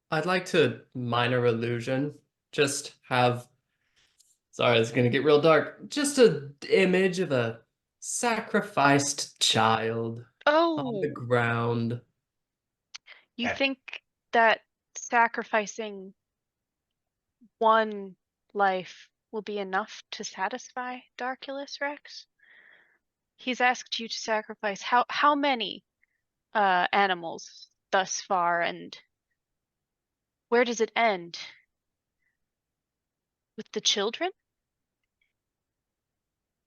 I'd like to minor illusion. Just have. Sorry, it's gonna get real dark. Just an image of a sacrificed child on the Oh, ground. you Okay. think that sacrificing one life will be enough to satisfy Darkulus Rex? He's asked you to sacrifice how many animals thus far, and where does it end? With the children?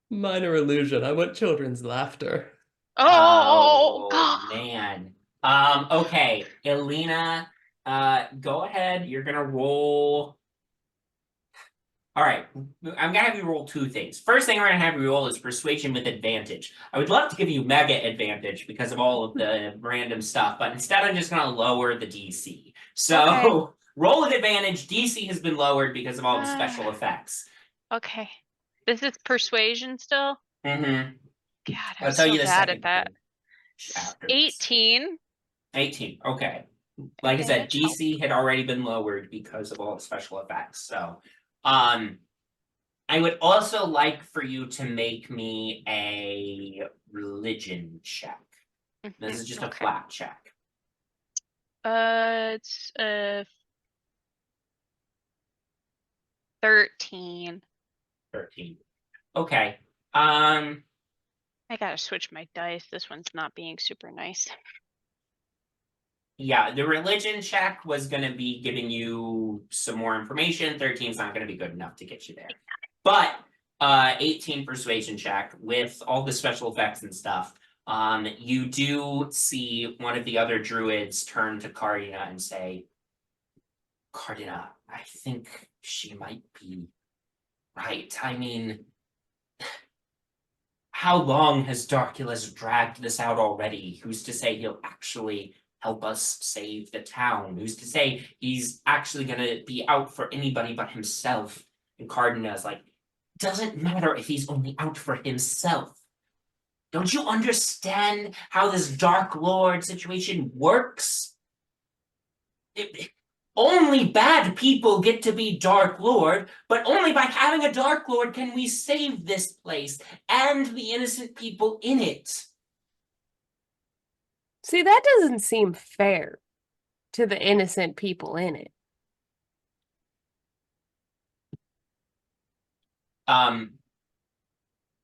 Minor illusion. I want children's laughter. Oh, God. Man. Okay, Elina, go ahead. You're gonna roll. All right, I'm gonna have you roll two things. First thing we're gonna have you roll is persuasion with advantage. I would love to give you mega advantage because of all of the random stuff, but instead I'm just gonna lower the DC. So Okay. roll with advantage. DC has been lowered because of all the special effects. Okay. This is persuasion still? Mm-hmm. God, I'm I'll tell so you the bad second at that. thing after this. 18. 18. Okay. Like I said, Advantage help. DC had already been lowered because of all the special effects. So, I would also like for you to make me a religion check. This is just a Okay. flat check. It's 13. 13. Okay. I gotta switch my dice. This one's not being super nice. Yeah, the religion check was going to be giving you some more information. 13 is not going to be good enough to get you there. But 18 persuasion check with all the special effects and stuff. You do see one of the other druids turn to Cardinna and say, Cardinna, I think she might be right. I mean, how long has Darkulus dragged this out already? Who's to say he'll actually help us save the town? Who's to say he's actually gonna be out for anybody but himself? And Cardinna's like, doesn't matter if he's only out for himself. Don't you understand how this Dark Lord situation works? Only bad people get to be Dark Lord, but only by having a Dark Lord can we save this place and the innocent people in it. See, that doesn't seem fair to the innocent people in it.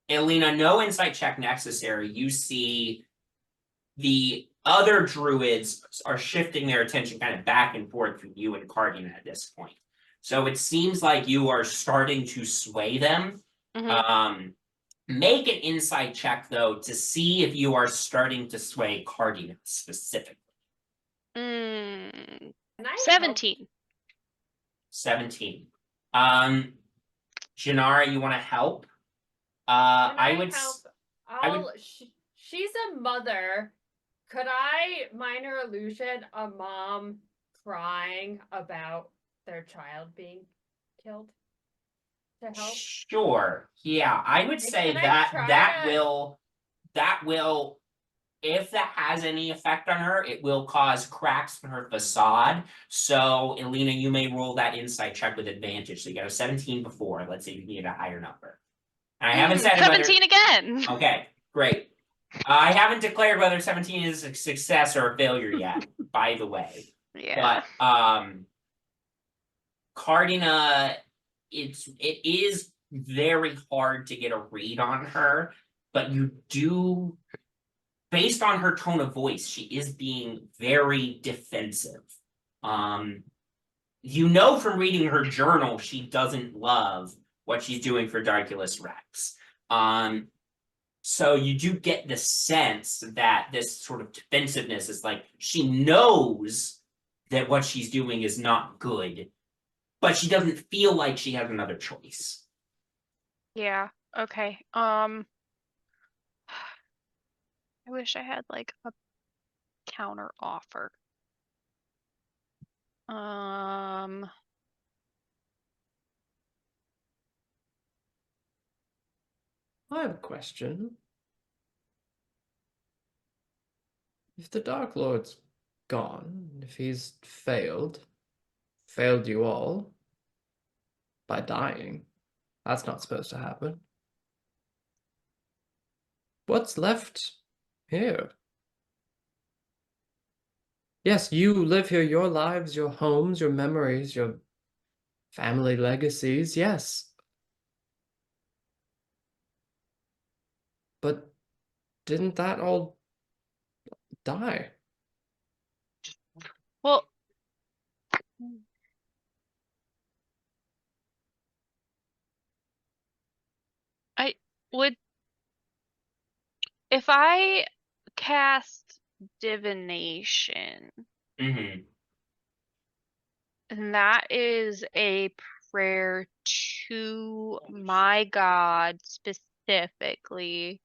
Elina, no insight check necessary. You see the other druids are shifting their attention kind of back and forth from you and Cardinna at this point. So it seems like you are starting to sway them. Make an insight check, though, to see if you are starting to sway Cardinna specifically. 17. 17. 17. Jinarra, you want to help? I would help? She's a mother. Could I minor illusion a mom crying about their child being killed to help? Sure. Yeah, I would say Can I that try that to- will if that has any effect on her, it will cause cracks in her facade. So, Elina, you may roll that insight check with advantage. So you got a 17 before. Let's see if you can get a higher number. I haven't said whether 17 again. Okay, great. I haven't declared whether 17 is a success or a failure yet, by the way. Yeah. But Cardinna, it is very hard to get a read on her, but you do, based on her tone of voice, she is being very defensive. You know from reading her journal, she doesn't love what she's doing for Darkulus Rex. So you do get the sense that this sort of defensiveness is like, she knows that what she's doing is not good, but she doesn't feel like she has another choice. Yeah, okay. I wish I had like a counter offer. I have a question. If the Dark Lord's gone, if he's failed you all by dying, that's not supposed to happen. What's left here? Yes, you live here, your lives, your homes, your memories, your family legacies, yes. But didn't that all die? Well, I would, if I cast divination, Mm-hmm. and that is a prayer to my god specifically,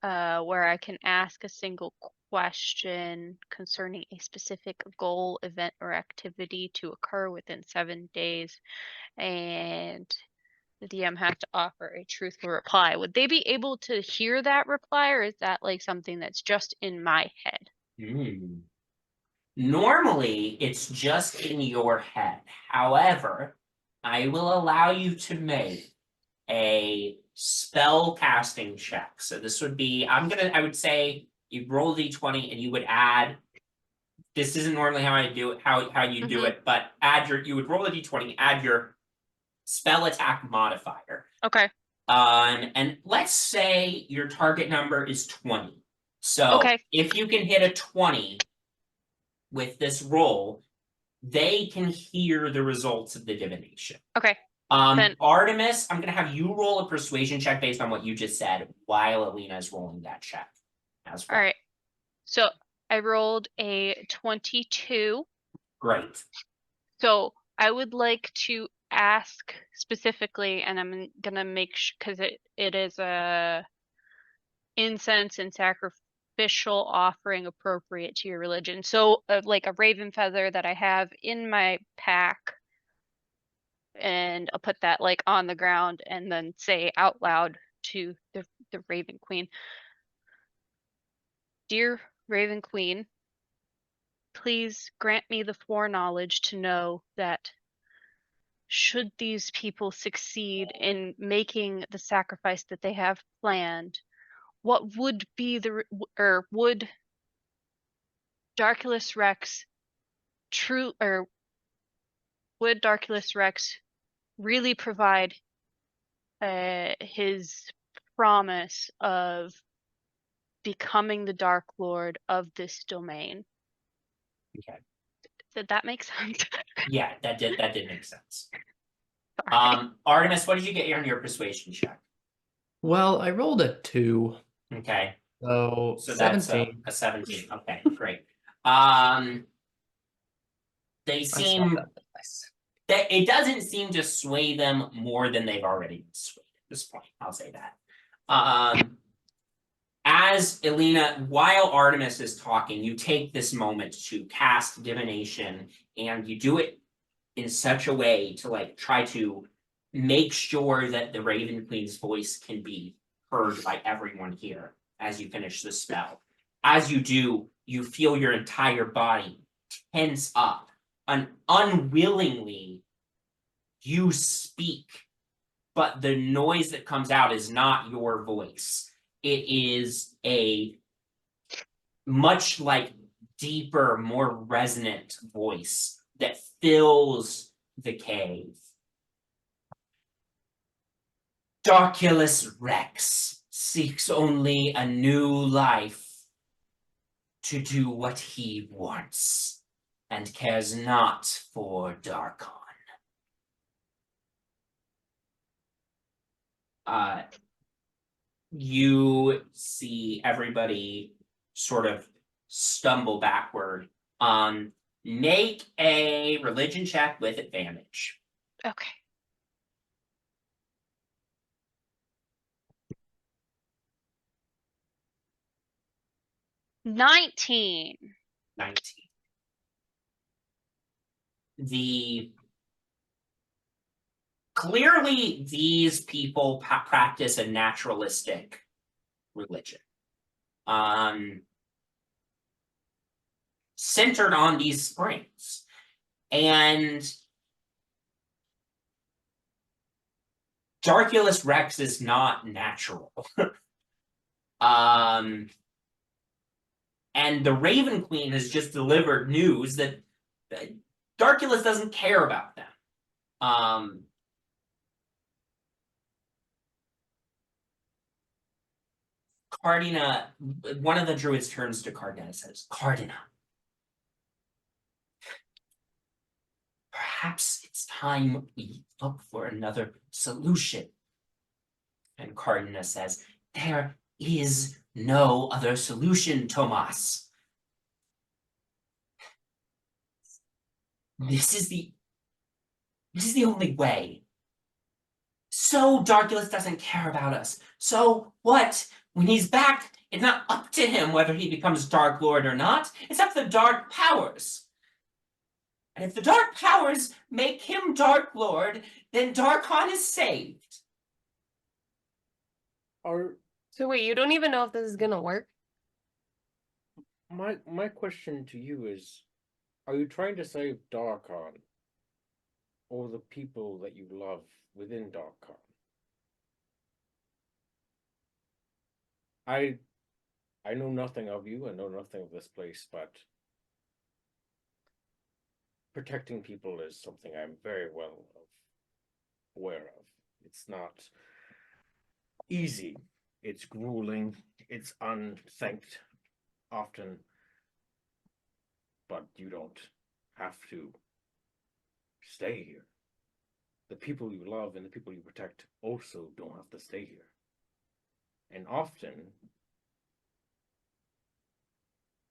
where I can ask a single question concerning a specific goal, event, or activity to occur within 7 days, and the DM has to offer a truthful reply. Would they be able to hear that reply, or is that like something that's just in my head? Normally, it's just in your head. However, I will allow you to make a spell casting check. So this would be, I would say you roll d20 and you would add, this isn't normally how I do it, how you do it, but you would roll a d20, add your spell attack modifier. Okay. And let's say your target number is 20. So Okay. if you can hit a 20 with this roll, they can hear the results of the divination. Okay. Then Artemis, I'm gonna have you roll a persuasion check based on what you just said while Elina is rolling that check as well. all right. So I rolled a 22. Great. So I would like to ask specifically, and I'm gonna make sure, because it is a incense and sacrificial offering appropriate to your religion. So like a raven feather that I have in my pack, and I'll put that like on the ground and then say out loud to the Raven Queen. Dear Raven Queen, please grant me the foreknowledge to know that should these people succeed in making the sacrifice that they have planned, what would be would Darkulus Rex would Darkulus Rex really provide his promise of becoming the Dark Lord of this domain? Okay. Did that make sense? Yeah, that did make sense. Sorry. Artemis, what did you get on your persuasion check? Well, I rolled a 2. Okay. So That's 17. a 17. Okay, great. They I saw seem that. Nice. that it doesn't seem to sway them more than they've already been swayed at this point. I'll say that. As Elina, while Artemis is talking, you take this moment to cast divination, and you do it in such a way to like try to make sure that the Raven Queen's voice can be heard by everyone here as you finish the spell. As you do, you feel your entire body tense up, and unwillingly you speak, but the noise that comes out is not your voice. It is a much like deeper, more resonant voice that fills the cave. Darkulus Rex seeks only a new life to do what he wants and cares not for Darkon. You see everybody sort of stumble backward. Make a religion check with advantage. Okay. $19. 19. Clearly these people practice a naturalistic religion. Centered on these springs. And Darkulus Rex is not natural. And the Raven Queen has just delivered news that Darkulus doesn't care about them. Cardinna, one of the druids turns to Cardinna and says, Cardinna, perhaps it's time we look for another solution. And Cardinna says, there is no other solution, Tomas. This is the only way. So Darkulus doesn't care about us. So what? When he's back, it's not up to him whether he becomes Dark Lord or not. It's up to the Dark Powers. And if the Dark Powers make him Dark Lord, then Darkon is saved. So wait, you don't even know if this is gonna work? My question to you is, are you trying to save Darkon or the people that you love within Darkon? I know nothing of you, I know nothing of this place, but protecting people is something I'm very well aware of. It's not easy. It's grueling. It's unthanked often. But you don't have to stay here. The people you love and the people you protect also don't have to stay here. And often,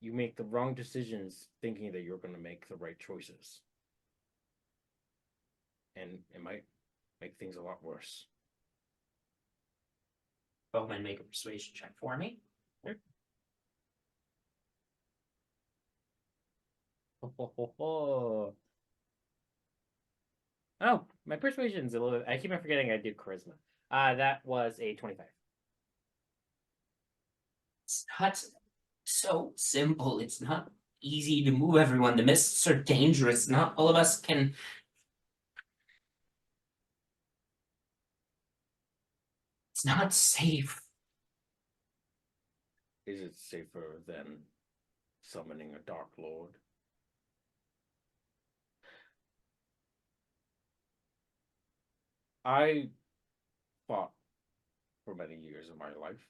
you make the wrong decisions thinking that you're going to make the right choices. And it might make things a lot worse. Bowmin, make a persuasion check for me. Sure. Oh, my persuasion's a little. I keep on forgetting I did charisma. That was a 25. It's not so simple. It's not easy to move everyone. The mists are dangerous. Not all of us can. It's not safe. Is it safer than summoning a Dark Lord? I fought for many years of my life,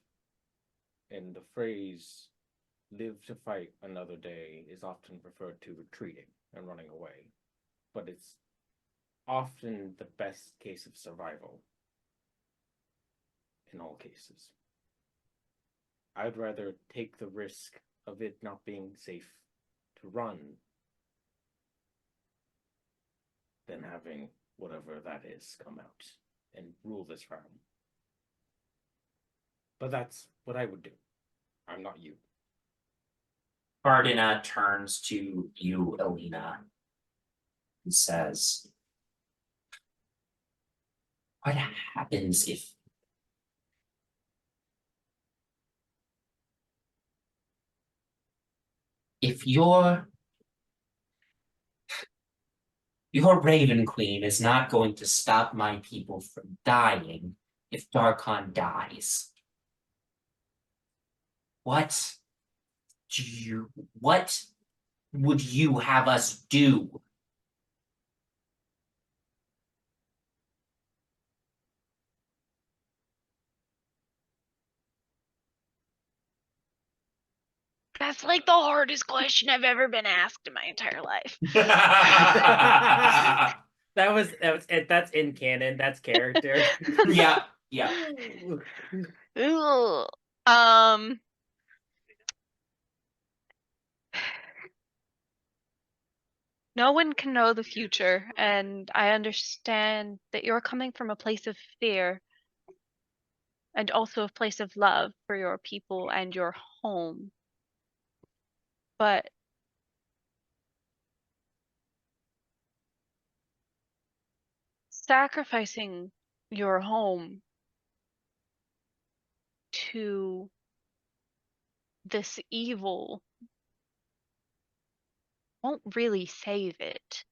and the phrase live to fight another day is often referred to retreating and running away, but it's often the best case of survival in all cases. I'd rather take the risk of it not being safe to run than having whatever that is come out and rule this realm. But that's what I would do. I'm not you. Cardinna turns to you, Elina, and says, what happens if your Raven Queen is not going to stop my people from dying if Darkon dies? What would you have us do? That's like the hardest question I've ever been asked in my entire life. That's in canon. That's character. Yeah, yeah. Ugh. No one can know the future, and I understand that you're coming from a place of fear and also a place of love for your people and your home. But sacrificing your home to this evil won't really save it.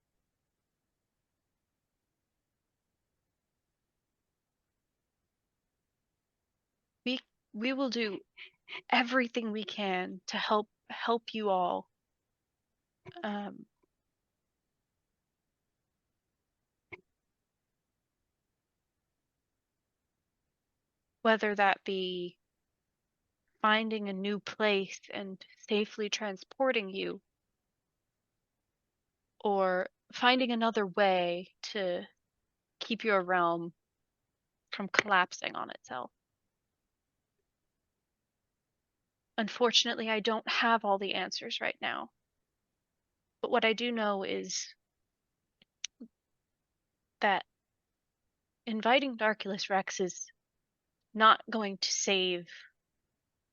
We will do everything we can to help you all. Whether that be finding a new place and safely transporting you, or finding another way to keep your realm from collapsing on itself. Unfortunately, I don't have all the answers right now. But what I do know is that inviting Darkulus Rex is not going to save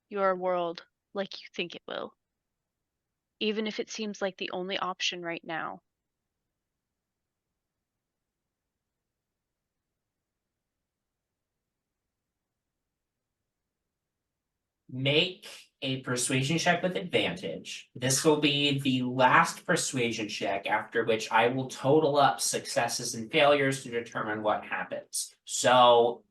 your world like you think it will. Even if it seems like the only option right now. Make a persuasion check with advantage. This will be the last persuasion check, after which I will total up successes and failures to determine what happens. So,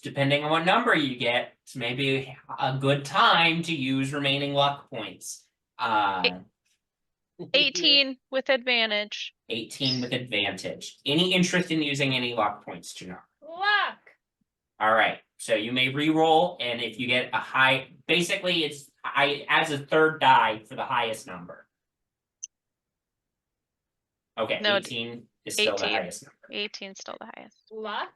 depending on what number you get, it's maybe a good time to use remaining luck points. 18 with advantage. 18 with advantage. Any interest in using any luck points, Jinarra? Luck. All right, so you may re-roll, and if you get a high, basically it's adds a third die for the highest number. Okay, No, 18 is still the 18. highest number. 18 is still the highest. Luck.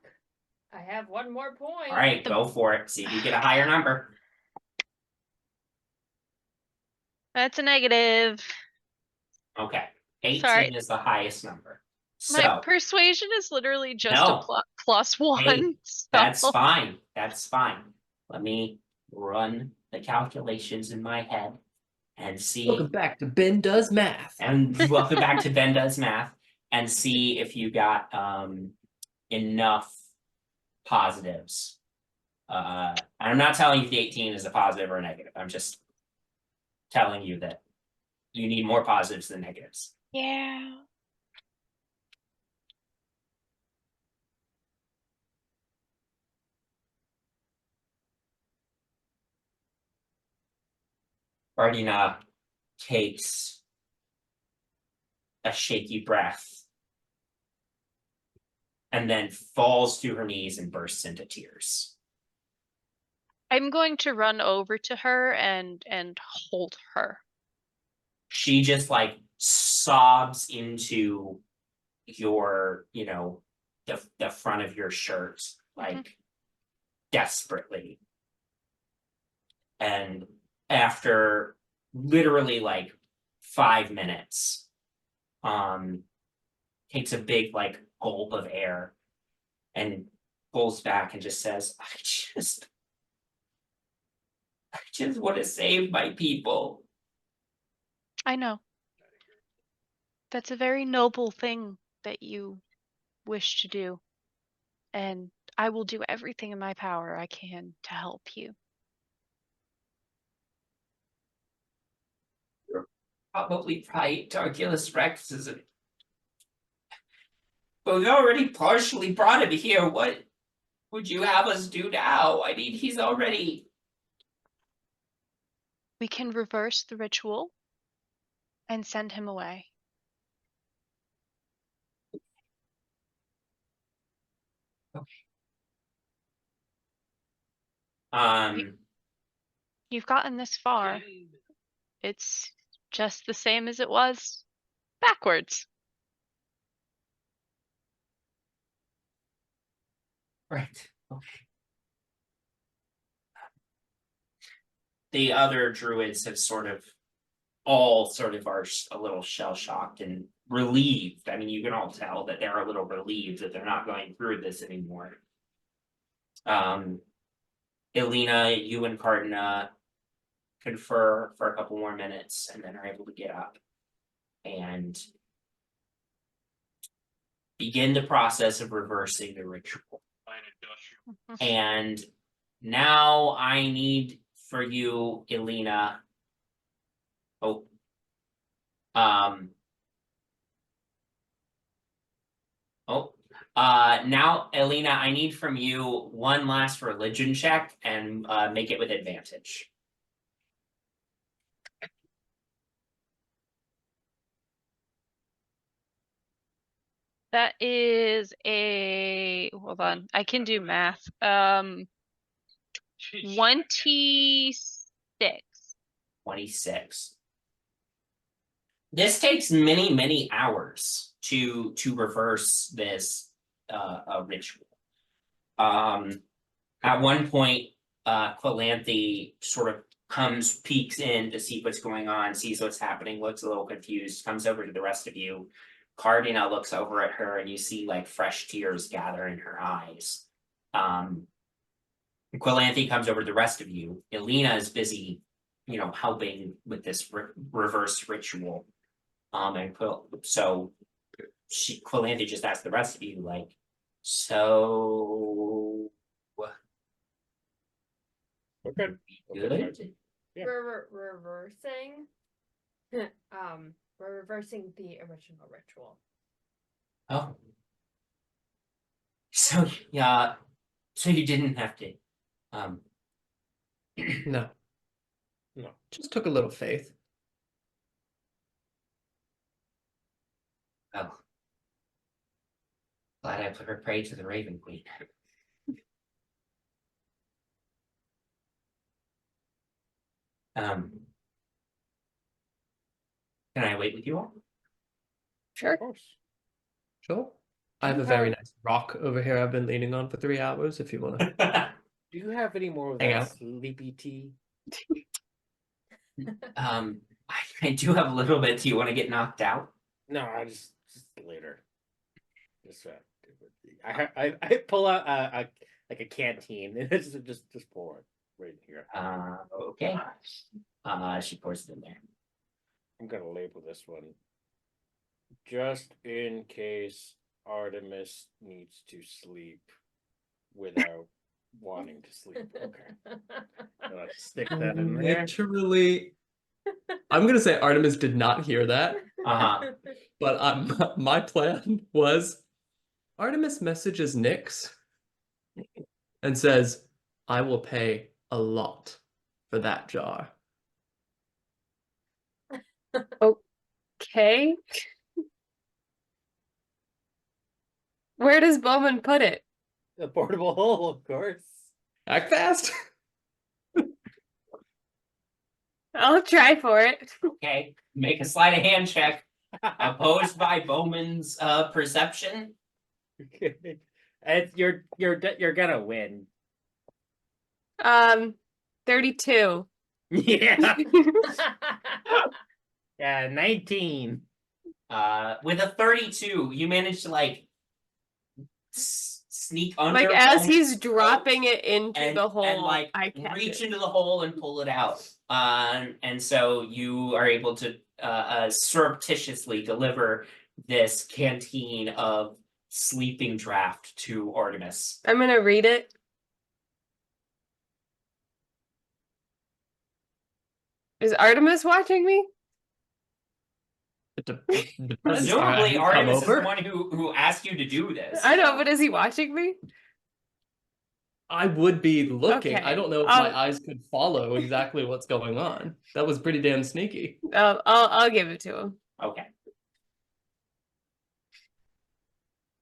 I have one more point. All right, go for it. See if you get a higher number. That's a negative. Okay, 18 Sorry. is the highest number. My So persuasion is literally just No. a +1. Hey, so- that's fine. That's fine. Let me run the calculations in my head and see. Welcome back to Ben Does Math. And welcome back to Ben Does Math, and see if you got enough positives. I'm not telling you if the 18 is a positive or a negative. I'm just telling you that you need more positives than negatives. Yeah. Cardinna takes a shaky breath and then falls to her knees and bursts into tears. I'm going to run over to her and hold her. She just like sobs into your, the front of your shirt, like desperately. And after literally like 5 minutes, takes a big like gulp of air and pulls back and just says, I just want to save my people. I know. That's a very noble thing that you wish to do. And I will do everything in my power I can to help you. You're probably right. Darkulus Rex isn't. But we already partially brought him here. What would you have us do now? I mean, he's already. We can reverse the ritual and send him away. Okay. You've gotten this far. It's just the same as it was backwards. Right. Okay. The other druids have all are a little shell shocked and relieved. I mean, you can all tell that they're a little relieved that they're not going through this anymore. Elina, you and Cardinna confer for a couple more minutes and then are able to get up and begin the process of reversing the ritual. And now I need for you, Elina. Oh. Now, Elina, I need from you one last religion check and make it with advantage. That is a, hold on, I can do math. 26. 26. This takes many hours to reverse this ritual. At one point, Quilanthe sort of peeks in to see what's going on, sees what's happening, looks a little confused, comes over to the rest of you. Cardinna looks over at her and you see like fresh tears gather in her eyes. Quilanthe comes over to the rest of you. Elina is busy, helping with this reverse ritual. And Quilanthe just asked the rest of you, like, so Okay. good? Yeah. We're reversing. We're reversing the original ritual. Oh. So yeah, so you didn't have to No. No. Just took a little faith. oh. Glad I put her prey to the Raven Queen. Can I wait with you all? Sure. Of course. Sure. I have a very nice rock over here I've been leaning on for 3 hours if you want to. Do you have any more of Hang that out. sleepy tea? I do have a little bit. Do you want to get knocked out? No, I just later. Just I pull out like a canteen and it's just pour it right here. Okay. She pours it in there. I'm gonna label this one just in case Artemis needs to sleep without wanting to sleep. Okay. Let's stick that in there. Literally, I'm gonna say Artemis did not hear that, Uh-huh. but my plan was Artemis messages Nyx and says, "I will pay a lot for that jar." Okay. Where does Bowmin put it? The portable hole, of course. Act fast. I'll try for it. Okay. Make a sleight of hand check. Opposed by Bowman's perception. And you're gonna win. 32. Yeah. Yeah, 19. With a 32, you manage to like sneak under. Like as Bowman's he's coat dropping it into and, the hole, and like I catch reach it. into the hole and pull it out. And so you are able to surreptitiously deliver this canteen of sleeping draft to Artemis. I'm gonna read it. Is Artemis watching me? It depends. Presumably, Come Artemis is the over. one who asked you to do this. I know, but is he watching me? I would be looking. Okay, I don't know if my eyes could follow exactly what's going on. That was pretty damn sneaky. I'll give it to him. Okay.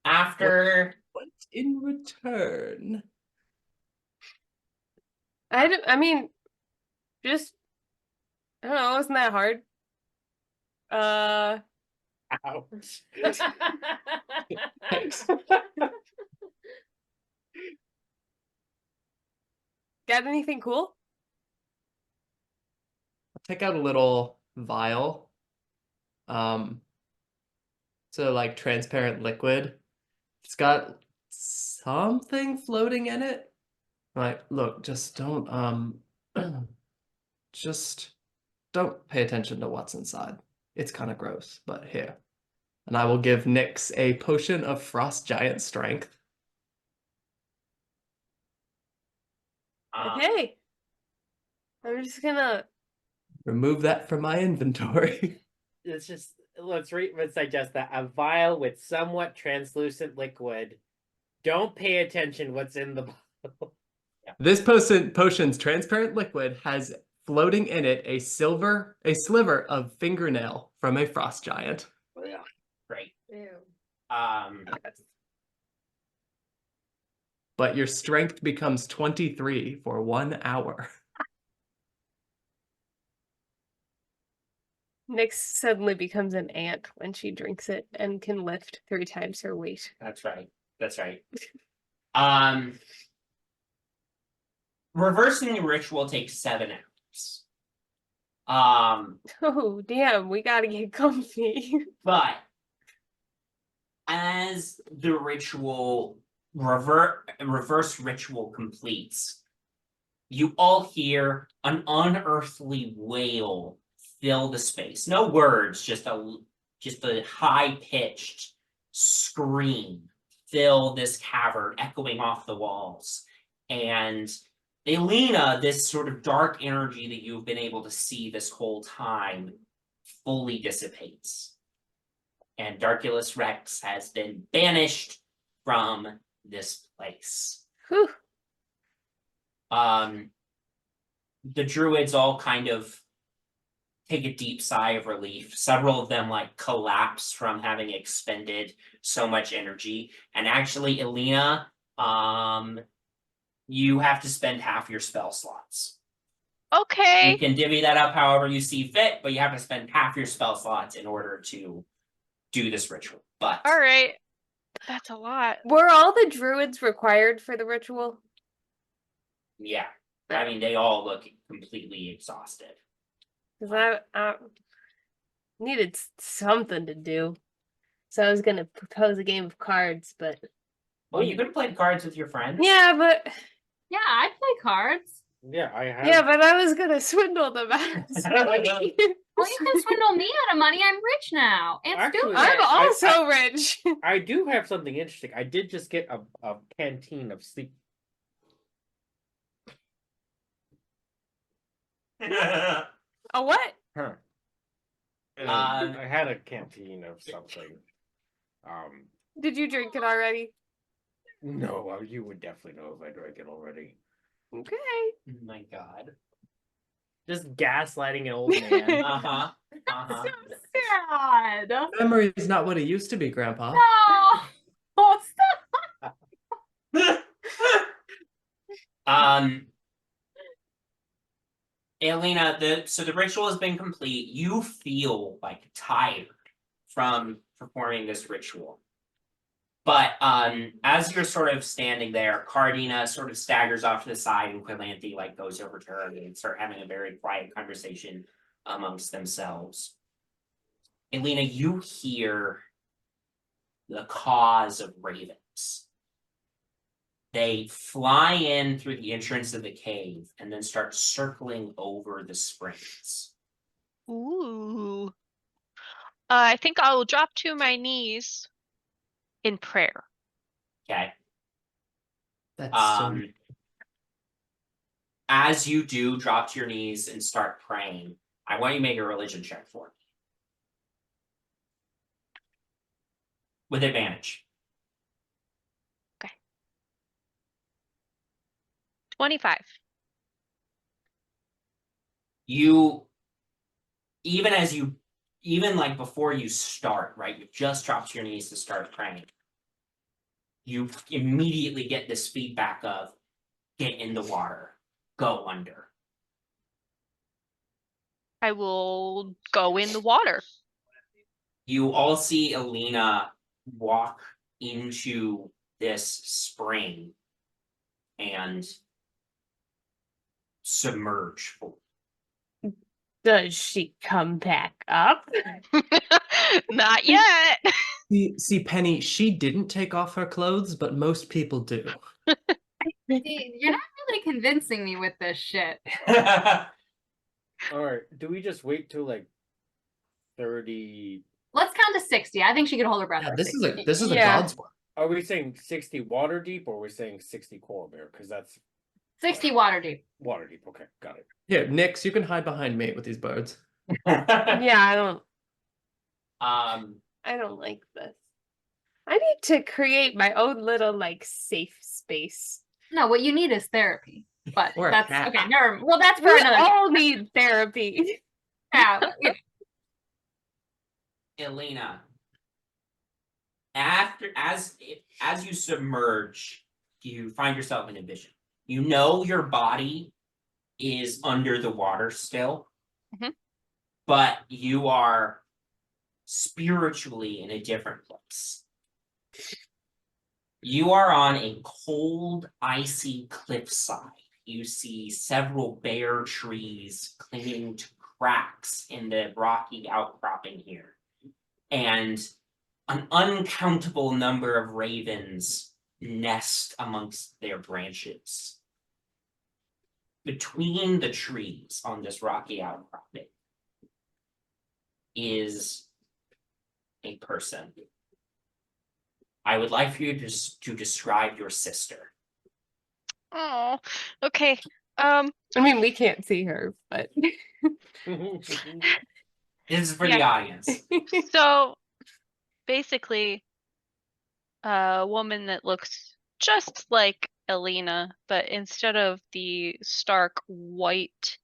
After What in return? I mean, Just, I don't know, wasn't that hard? Ouch. Thanks. Got anything cool? Take out a little vial. So like transparent liquid. It's got something floating in it. Like, look, just don't just don't pay attention to what's inside. It's kind of gross, but here. And I will give Nyx a potion of frost giant strength. Okay. I'm just gonna. Remove that from my inventory. Let's suggest that a vial with somewhat translucent liquid. Don't pay attention what's in the bottle. This potion's transparent liquid has floating in it a sliver of fingernail from a frost giant. Great. Ew. But your strength becomes 23 for 1 hour. Nyx suddenly becomes an ant when she drinks it and can lift 3 times her weight. That's right. That's right. Reversing the ritual takes 7 hours. Oh, damn, we gotta get comfy. But as the ritual reverse ritual completes, you all hear an unearthly wail fill the space. No words, just a high-pitched scream fill this cavern, echoing off the walls. And Elina, this sort of dark energy that you've been able to see this whole time, fully dissipates. And Darkulus Rex has been banished from this place. Whew. The druids all kind of take a deep sigh of relief. Several of them like collapse from having expended so much energy. And actually, Elina, you have to spend half your spell slots. Okay. You can divvy that up however you see fit, but you have to spend half your spell slots in order to do this ritual. But All right. That's a lot. Were all the druids required for the ritual? yeah, I mean, they all look completely exhausted. Because I needed something to do. So I was gonna propose a game of cards, but Well, you could have played cards with your friends. yeah, but Yeah, I play cards. Yeah, I have. yeah, but I was gonna swindle them out of some money. Well, you can swindle me out of money. I'm rich now. It's Actually, stupid. I'm I- also rich. I do have something interesting. I did just get a canteen of sleep. A what? Huh. And Uh, I had a canteen of something. Did you drink it already? No, you would definitely know if I drank it already. Okay. Oh my god. Just gaslighting an old man. Uh-huh. Uh-huh. So sad. Memory is not what it used to be, Grandpa. No. Oh, stop. Elina, the ritual has been complete. You feel like tired from performing this ritual. But as you're sort of standing there, Cardinna sort of staggers off to the side, and Quilanthe like goes over to her and start having a very quiet conversation amongst themselves. Elina, you hear the caws of ravens. They fly in through the entrance of the cave and then start circling over the springs. Ooh. I think I will drop to my knees in prayer. Okay. That's so As you do drop to your knees and start praying, I want you to make a religion check for me. With advantage. 25. You, even like before you start, right? You just drop to your knees to start praying. You immediately get this feedback of get in the water, go under. I will go in the water. You all see Elina walk into this spring and submerge. Does she come back up? Not yet. See, Penny, she didn't take off her clothes, but most people do. See, you're not really convincing me with this shit. Alright, do we just wait till like 30? Let's count to 60. I think she could hold her breath. Yeah, for this 60. is a Yeah. god's work. Are we saying 60 water deep or are we saying 60 coral bear? Because that's 60 water deep. water deep. Okay, got it. Here, Nyx, you can hide behind me with these birds. Yeah, Um, I don't like this. I need to create my own little like safe space. No, what you need is therapy. But Or a that's cat. okay. Never. Well, that's for We another. all need therapy. Yeah, Elina, as you submerge, you find yourself in a vision. You know your body is under the water still, Mhm. but you are spiritually in a different place. You are on a cold, icy cliffside. You see several bare trees clinging to cracks in the rocky outcropping here, and an uncountable number of ravens nest amongst their branches. Between the trees on this rocky outcropping is a person. I would like for you to describe your sister. Oh, okay. I mean, we can't see her, but This is for Yeah. the audience. So basically, a woman that looks just like Elina, but instead of the stark white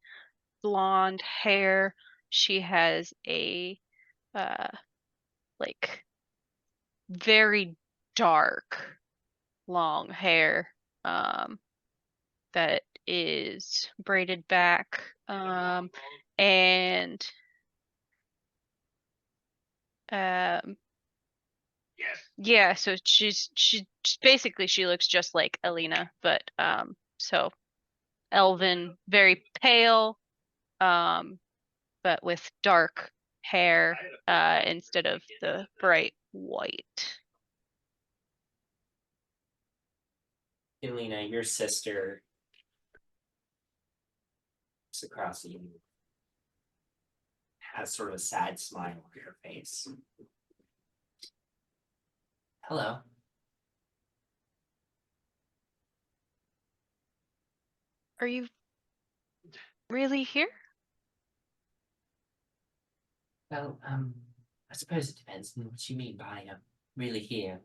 blonde hair, she has a like very dark long hair that is braided back and yeah, so she's basically she looks just like Elina, but so elven, very pale, but with dark hair instead of the bright white. Elina, your sister looks across at you, has sort of a sad smile on her face. Hello. Are you really here? Well, I suppose it depends on what you mean by really here.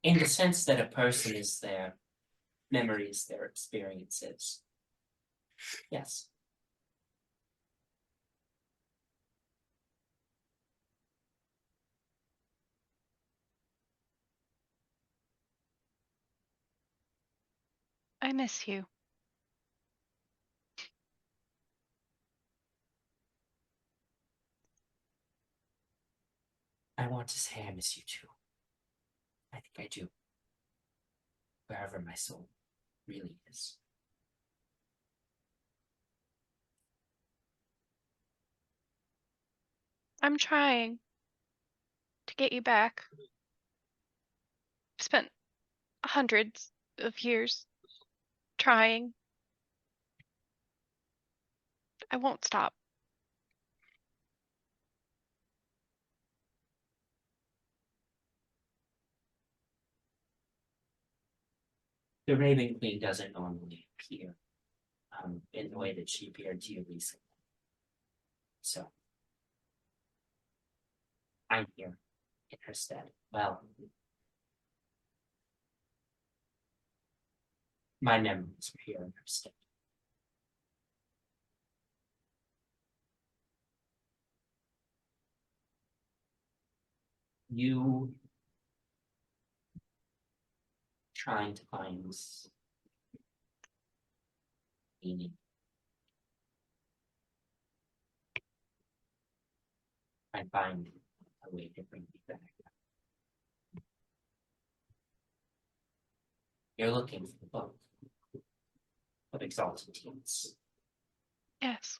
In the sense that a person is their memories, their experiences. Yes. I miss you. I want to say I miss you too. I think I do. Wherever my soul really is. I'm trying to get you back. Spent hundreds of years trying. I won't stop. The Raven Queen doesn't normally appear in the way that she appeared to you recently. So I'm here in her stead. Well, my memories are here in her stead. You trying to find meaning. I find a way to bring you back. You're looking for the book of exalted teens. Yes.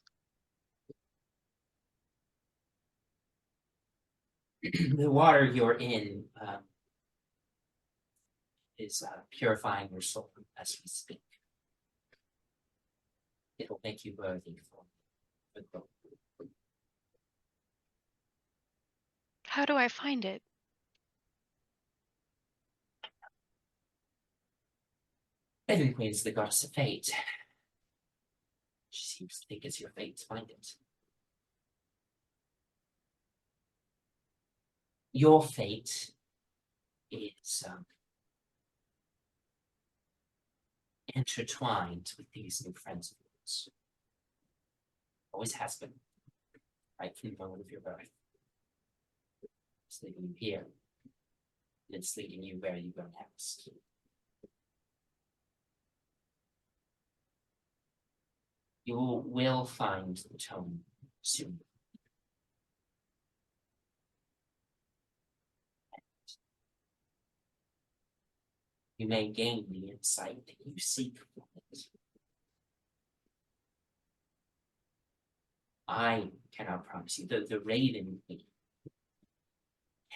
The water you're in is purifying your soul as we speak. It'll make you worthy for the book. How do I find it? Raven Queen's the goddess of fate. She seems to think it's your fate to find it. Your fate is intertwined with these new friends of yours. Always has been. Right from the moment of your birth. It's leading you here. And it's leading you where you go next. You will find the tone soon. You may gain the insight that you seek from it. I cannot promise you, the Raven Queen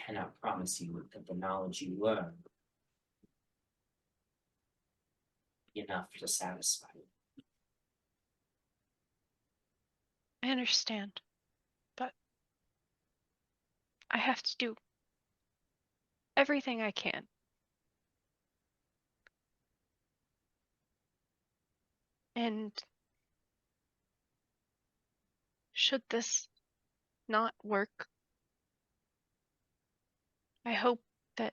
cannot promise you that the knowledge you learn be enough to satisfy you. I understand, but I have to do everything I can. And should this not work, I hope that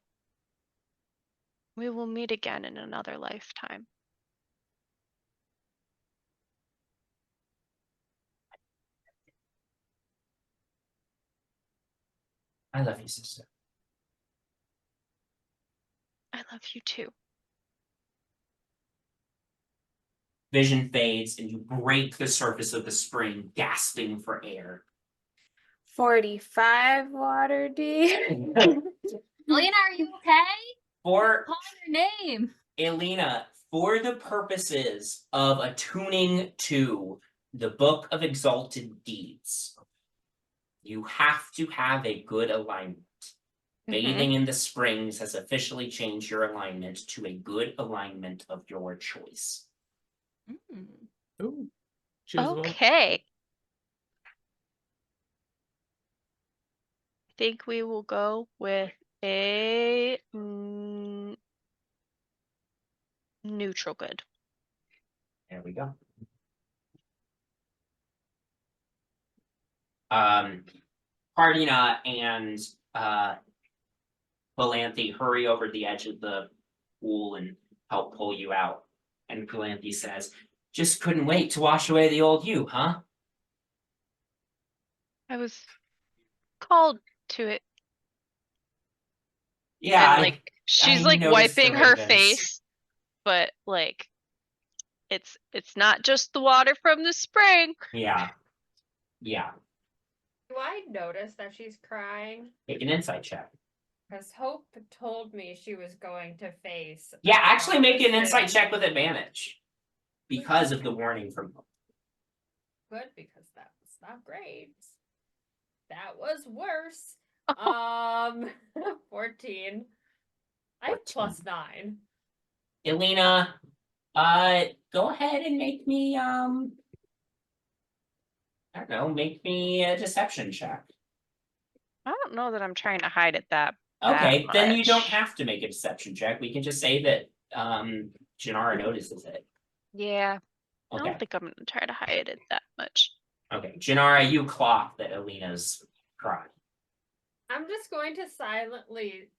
we will meet again in another lifetime. I love you, sister. I love you too. Vision fades and you break the surface of the spring, gasping for air. 45 water D. Elina, are you okay? For Call your name. Elina, for the purposes of attuning to the Book of Exalted Deeds, you have to have a good alignment. Bathing in the springs has officially changed your alignment to a good alignment of your choice. Ooh. Choose one. Okay. I think we will go with a neutral good. There we go. Cardinna and Valanthe hurry over the edge of the pool and help pull you out. And Valanthe says, "Just couldn't wait to wash away the old you, huh?" I was called to it. Yeah, And like she's I like noticed the wiping her ravens. face, but like it's not just the water from the spring. Yeah. Do I notice that she's crying? Make an insight check. Because Hope told me she was going to face. Yeah, a actually make an insight opposite. check with advantage. Because of the warning from Hope. Good, because that was not great. That was worse. 14. I have 14. +9. Elina, go ahead and make me I don't know, make me a deception check. I don't know that I'm trying to hide it that Okay, then you don't much. have to make a deception check. We can just say that Jinarra notices it. Yeah. I Okay. don't think I'm gonna try to hide it that much. Okay. Jinarra, you clock that Elina's crying. I'm just going to silently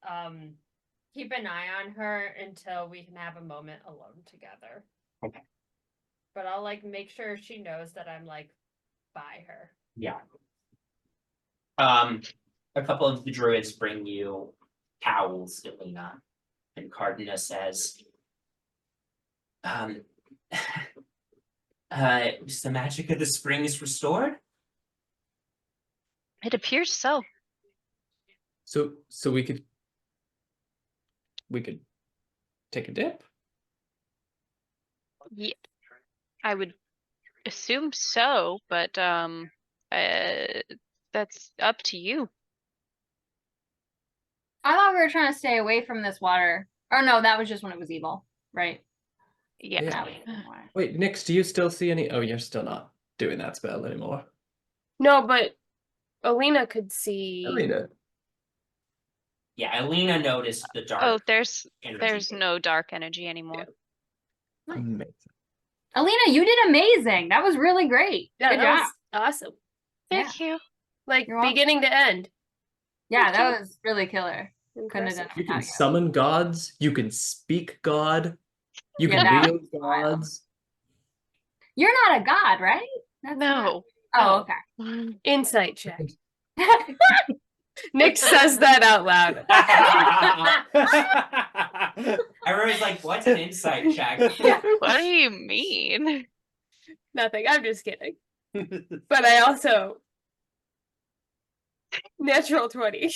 keep an eye on her until we can have a moment alone together. Okay. But I'll like make sure she knows that I'm like by her. Yeah. A couple of the druids bring you towels, Elina, and Cardinna says, Is the magic of the springs restored? It appears so. So we could take a dip. Yeah, I would assume so, but that's up to you. I thought we were trying to stay away from this water. Or no, that was just when it was evil, right? Yeah. Yeah. That was the water. Wait, Nyx, do you still see any? Oh, you're still not doing that spell anymore. No, but Elina could see. Elina. Yeah, Elina noticed the dark. Oh, there's energy. no dark energy anymore. Amazing. Alina, you did amazing. That was really great. Yeah, Good that job. was awesome. Thank you. Like You're welcome. beginning to end. Yeah, that was really killer. Couldn't have Impressive. done it You can without you. summon gods. You can speak God. You Yeah, can that wield was wild. gods. You're not a god, right? That's not- No. Oh, okay. Insight check. Nick says that out loud. Everyone's like, what's an insight check? What do you mean? Nothing. I'm just kidding. But I also natural 20.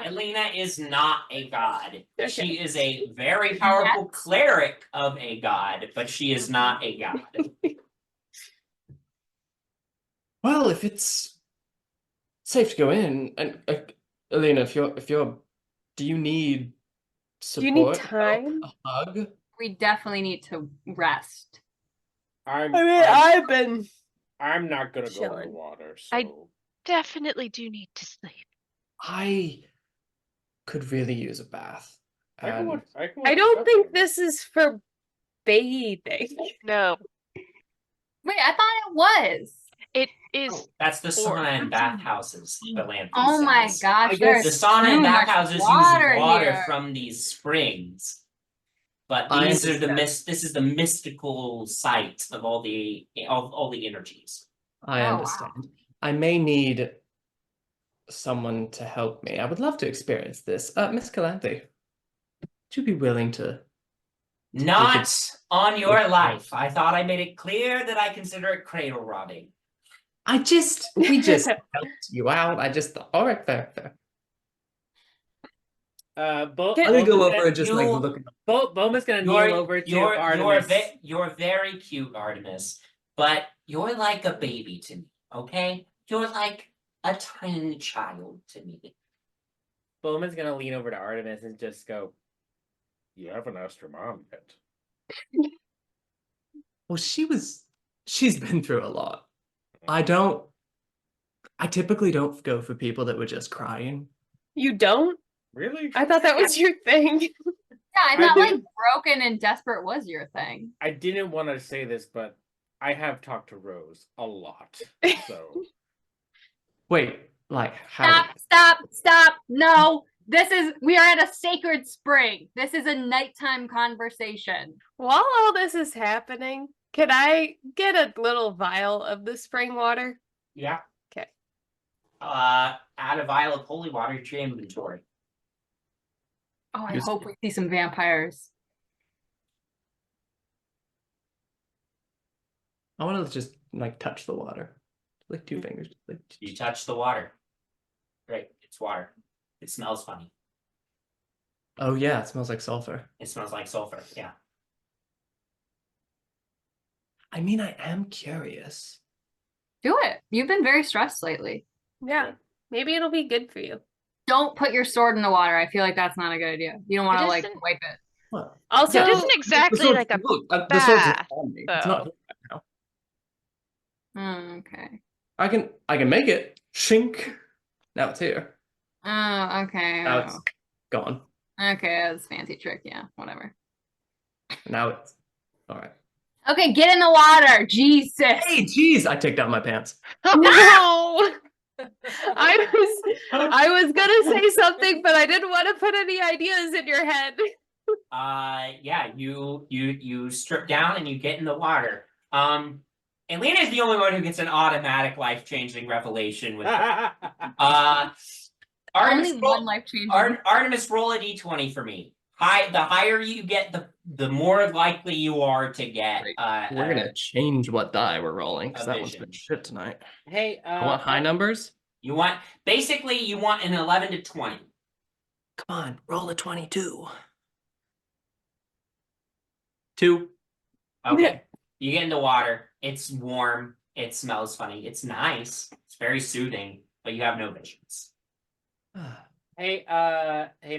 Elina is not a god. Okay. She is a very powerful cleric of a god, but she is not a god. Well, if it's safe to go in, and Elina, if you're, do you need support? Do you need help, time? A hug? We definitely need to rest. I've been I'm not gonna go in the chilling. water. So. I- Definitely do need to sleep. I could really use a bath. I can And watch- I can I watch don't the think bathroom. this is for bathing. No, Wait, I thought it was. it is. That's the Or- sauna and bathhouses. The lamp. Oh my says. gosh, I there's guess The sauna and too much bathhouses use water water here. from these springs. But I these are the understand. this is the mystical site of all the energies. I Oh, wow. understand. I may need someone to help me. I would love to experience this. Miss Calanthe, would you be willing to? Not on your life. I thought I made it clear that I consider it cradle robbing. We just helped you out. I just thought, all right, fair. I'm I'm gonna go over and just like You- look. Bowman's gonna kneel over to Artemis. You're very cute, Artemis, but you're like a baby to me, okay? You're like a tiny child to me. Bowman's gonna lean over to Artemis and just go, "You haven't asked your mom yet." Well, she's been through a lot. I typically don't go for people that were just crying. You don't? Really? I thought that was your thing. Yeah, I I thought like didn't- broken and desperate was your thing. I didn't want to say this, but I have talked to Rose a lot. So Wait, like how? Stop. No. We are at a sacred spring. This is a nighttime conversation. While all this is happening, can I get a little vial of the spring water? Yeah. 'Kay. Add a vial of holy water to your inventory. Oh, I Just- hope we see some vampires. I want to just like touch the water, like 2 fingers. Like, You touch the water. Great, it's water. It smells funny. oh yeah, it smells like sulfur. It smells like sulfur. Yeah. I mean, I am curious. Do it. You've been very stressed lately. Yeah. Maybe it'll be good for you. Don't put your sword in the water. I feel like that's not a good idea. You don't want to It like isn't- wipe it. What? Also, It isn't The exactly sword's- like a look, the sword's bath, on me. It's not though. here right now. Okay. I can make it. Shink. Now it's here. Oh, okay. Now it's gone. Okay, that's a fancy trick. Yeah, whatever. Now it's all right. Okay, get in the water. Jesus. Hey, jeez! I take down my pants. no. I was gonna say something, but I didn't want to put any ideas in your head. Yeah, you strip down and you get in the water. Elena is the only one who gets an automatic life-changing revelation with Artemis Only roll, one life changing. Artemis roll a d20 for me. The higher you get, the more likely you are to get Great. We're gonna change what die we're rolling because a that one's been vision. shit tonight. Hey, I want high numbers. You want basically you want an 11 to 20. Come on, roll a 22. 2. Okay. You get in the water. It's warm. It smells funny. It's nice. It's very soothing, but you have no visions. hey,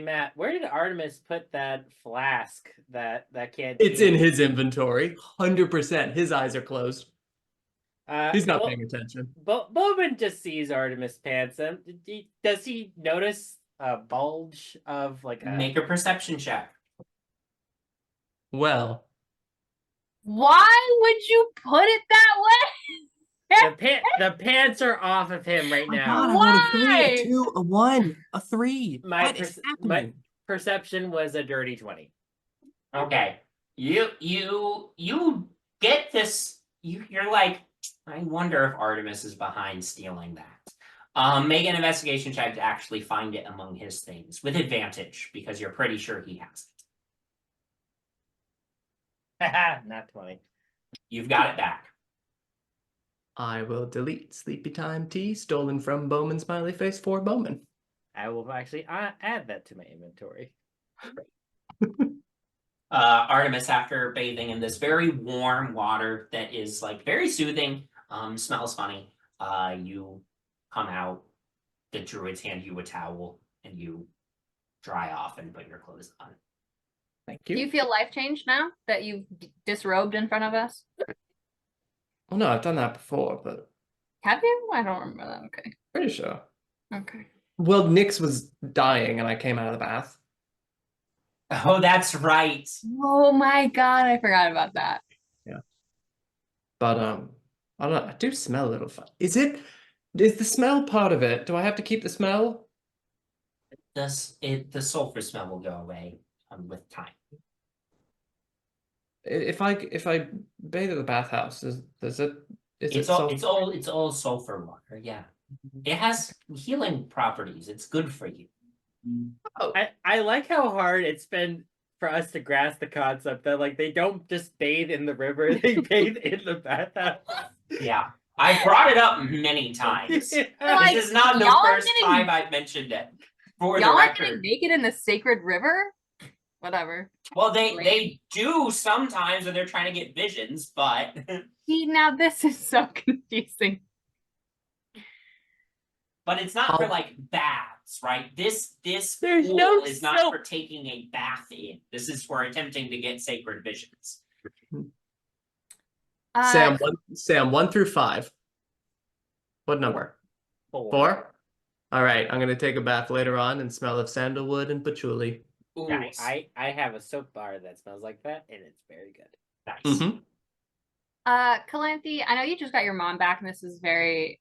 Matt, where did Artemis put that flask? That canteen? It's in his inventory. 100%. His eyes are closed. He's not paying attention. Bowmin just sees Artemis pants. Does he notice a bulge of like a? Make a perception check. Well, Why would you put it that way? The pants are off of him right now. I rolled a 3, Why? a 2, a 1, a 3. My What is happening? perception was a dirty 20. Okay. You get this. You're like, I wonder if Artemis is behind stealing that. Make an investigation check to actually find it among his things with advantage because you're pretty sure he has Haha, not 20. it. You've got it back. I will delete Sleepy Time Tea stolen from Bowman Smiley Face for Bowman. I will actually add that to my inventory. Artemis, after bathing in this very warm water that is like very soothing, smells funny. You come out, the druids hand you a towel, and you dry off and put your clothes on. Thank Do you. you feel life changed now that you've disrobed in front of us? Oh no, I've done that before, but Have you? I don't remember that. Okay. pretty sure. Okay. Well, Nyx was dying and I came out of the bath. Oh, that's right. Oh my god, I forgot about that. But I don't know, I do smell a little fun. Is the smell part of it? Do I have to keep the smell? The sulfur smell will go away with time. If I bathe at the bathhouse, It's all sulfur water. Yeah, it has healing properties. It's good for you. I like how hard it's been for us to grasp the concept that like they don't just bathe in the river, they bathe in the bathhouse. Yeah, I brought it up many times. Like, This is not the y'all are first getting- time I've mentioned it. For the Y'all aren't getting record, naked in the sacred river? Whatever. well, they do sometimes when they're trying to get visions, but See, now this is so confusing. but it's not for I'll- like baths, right? This There's pool no is not soap. for taking a bath in. This is for attempting to get sacred visions. Sam, 1 through 5. What number? 4? All right, I'm gonna take a bath later on and smell of sandalwood and patchouli. Ooh, Nice. I have a soap bar that smells like that, and it's very good. nice. Mm-hmm. Calanthe, I know you just got your mom back, and this is very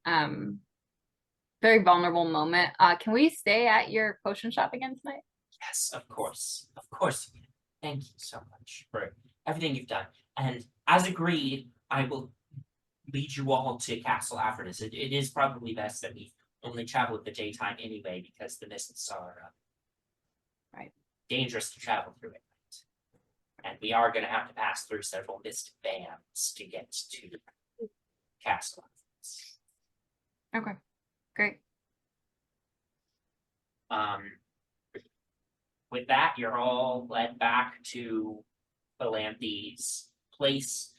very vulnerable moment. Can we stay at your potion shop again tonight? Yes, of course. Of course. Thank you so much for everything you've done. And as agreed, I will lead you all to Castle Avernus. It is probably best that we only travel at the daytime anyway, because the mists are Right. dangerous to travel through at night. And we are going to have to pass through several mist bands to get to Castle Avernus. Okay, great. With that, you're all led back to Calanthe's place.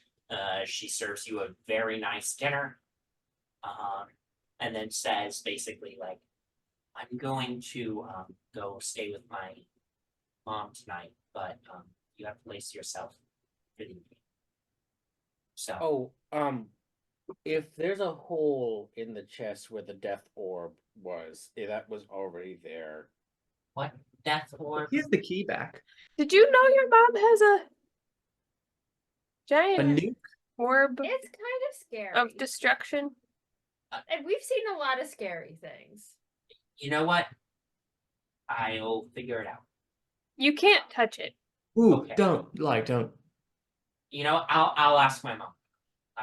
She serves you a very nice dinner. And then says basically like, I'm going to go stay with my mom tonight, but you have to place yourself for the evening. So If there's a hole in the chest where the death orb was, that was already there. what death orb? Here's the key back. Did you know your mom has a A giant nuke. orb It's kind of scary. of destruction? And we've seen a lot of scary things. You know what? I'll figure it out. You can't touch it. Ooh, Okay. don't. You know, I'll ask my mom.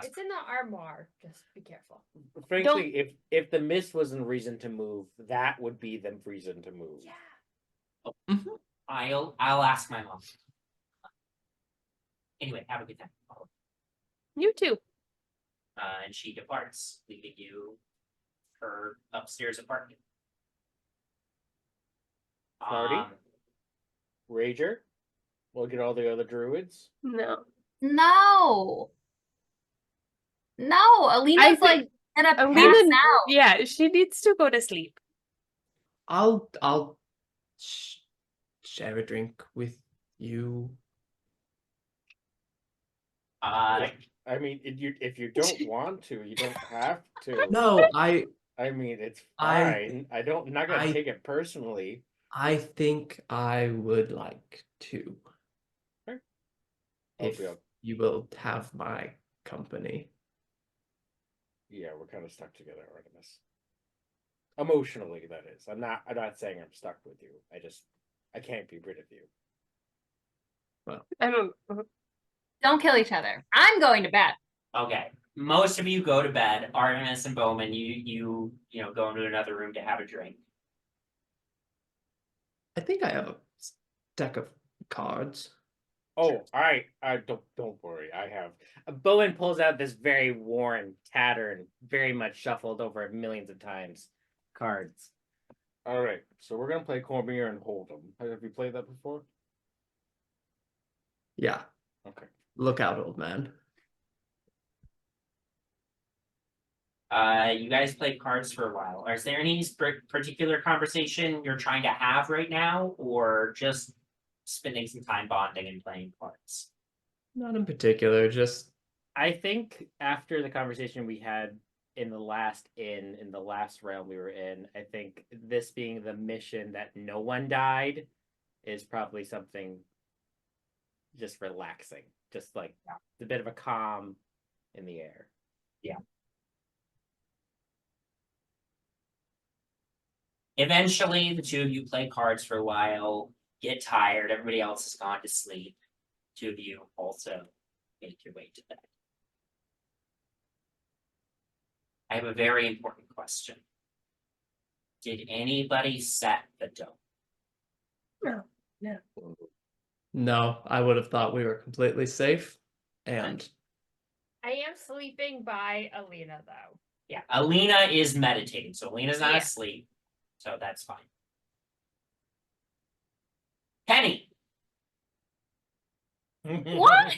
It's in the armoire. Just be careful. Frankly, if the mist wasn't reason to move, that would be the reason to move. Yeah. I'll ask my mom. Anyway, have a good time. You too. And she departs, leaving you her upstairs apartment. Party? Rager? Look at all the other druids. No. No. No, Alina's think like gonna pass Alina, out. yeah, she needs to go to sleep. I'll share a drink with you. Uh, I mean, if you don't want to, you don't have to. No, I mean, it's fine. I'm not gonna take it personally. I think I would like to. Sure. If you will have my company. Yeah, we're kind of stuck together, Artemis. Emotionally, that is. I'm not saying I'm stuck with you. I can't be rid of you. Well, I don't. Don't kill each other. I'm going to bed. okay. Most of you go to bed. Artemis and Bowmin, you go into another room to have a drink. I think I have a deck of cards. Oh, I don't worry. I have. Bowen pulls out this very worn, tattered, very much shuffled over millions of times cards. All right, so we're gonna play Cormier and Hold'em. Have you played that before? Yeah. Okay. Look out, old man. You guys played cards for a while. Is there any particular conversation you're trying to have right now, or just spending some time bonding and playing cards? Not in particular, just I think after the conversation we had in the last realm we were in, I think this being the mission that no one died is probably something just relaxing. Just like a bit of a calm in the air. Yeah. Eventually, the two of you play cards for a while, get tired, everybody else has gone to sleep. Two of you also make your way to bed. I have a very important question. Did anybody set the dome? no, I would have thought we were completely safe. And I am sleeping by Alina though. Yeah, Elina is meditating, so Alina's not Yeah. asleep, so that's fine. Penny, What?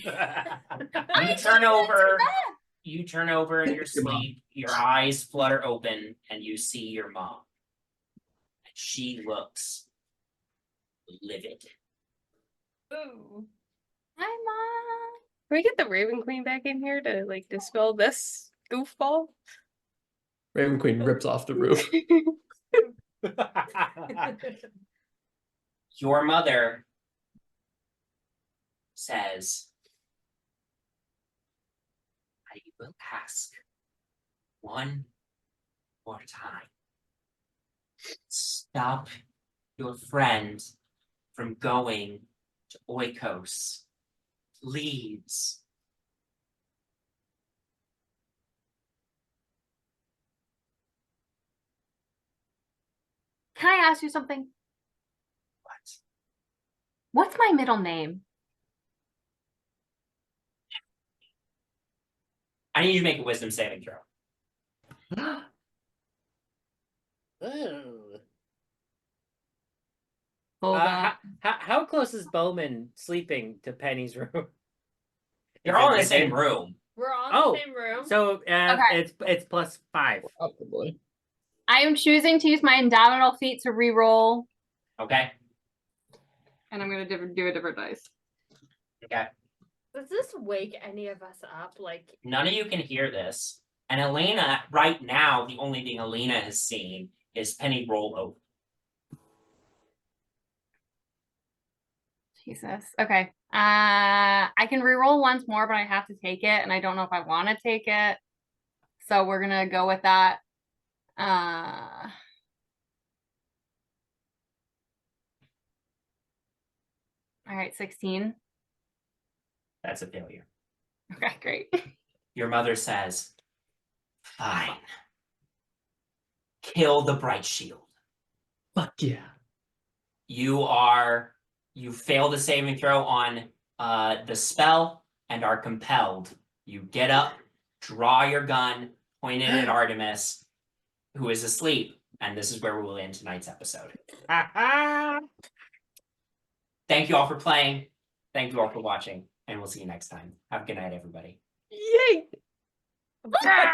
you turn over in your sleep, your eyes flutter open, and you see your mom. And she looks livid. Ooh. Hi, Mom. Can we get the Raven Queen back in here to like dispel this goofball? Raven Queen rips off the roof. Your mother says, I will ask one more time. Stop your friend from going to Oikos. Please. Can I ask you something? What? What's my middle name? I need you to make a wisdom saving throw. Oh. Hold on. How close is Bowmin sleeping to Penny's room? You're all in the same room. We're on Oh, the same room. So Okay. it's +5. Probably. I am choosing to use my indomitable feat to re-roll, Okay. and I'm gonna do a different dice. Okay. Does this wake any of us up? Like, None of you can hear this. And Elena, right now, the only thing Elena has seen is Penny roll over. Jesus. Okay. I can re-roll once more, but I have to take it, and I don't know if I want to take it. So we're gonna go with that. All right, 16. That's a failure. Okay, great. Your mother says, fine. Kill the Brightshield. Fuck yeah. You fail the saving throw on the spell. and are compelled. You get up, draw your gun, point it at Artemis, who is asleep, and this is where we will end tonight's episode. Thank you all for playing. Thank you all for watching, and we'll see you next time. Have a good night, everybody. Yay! God.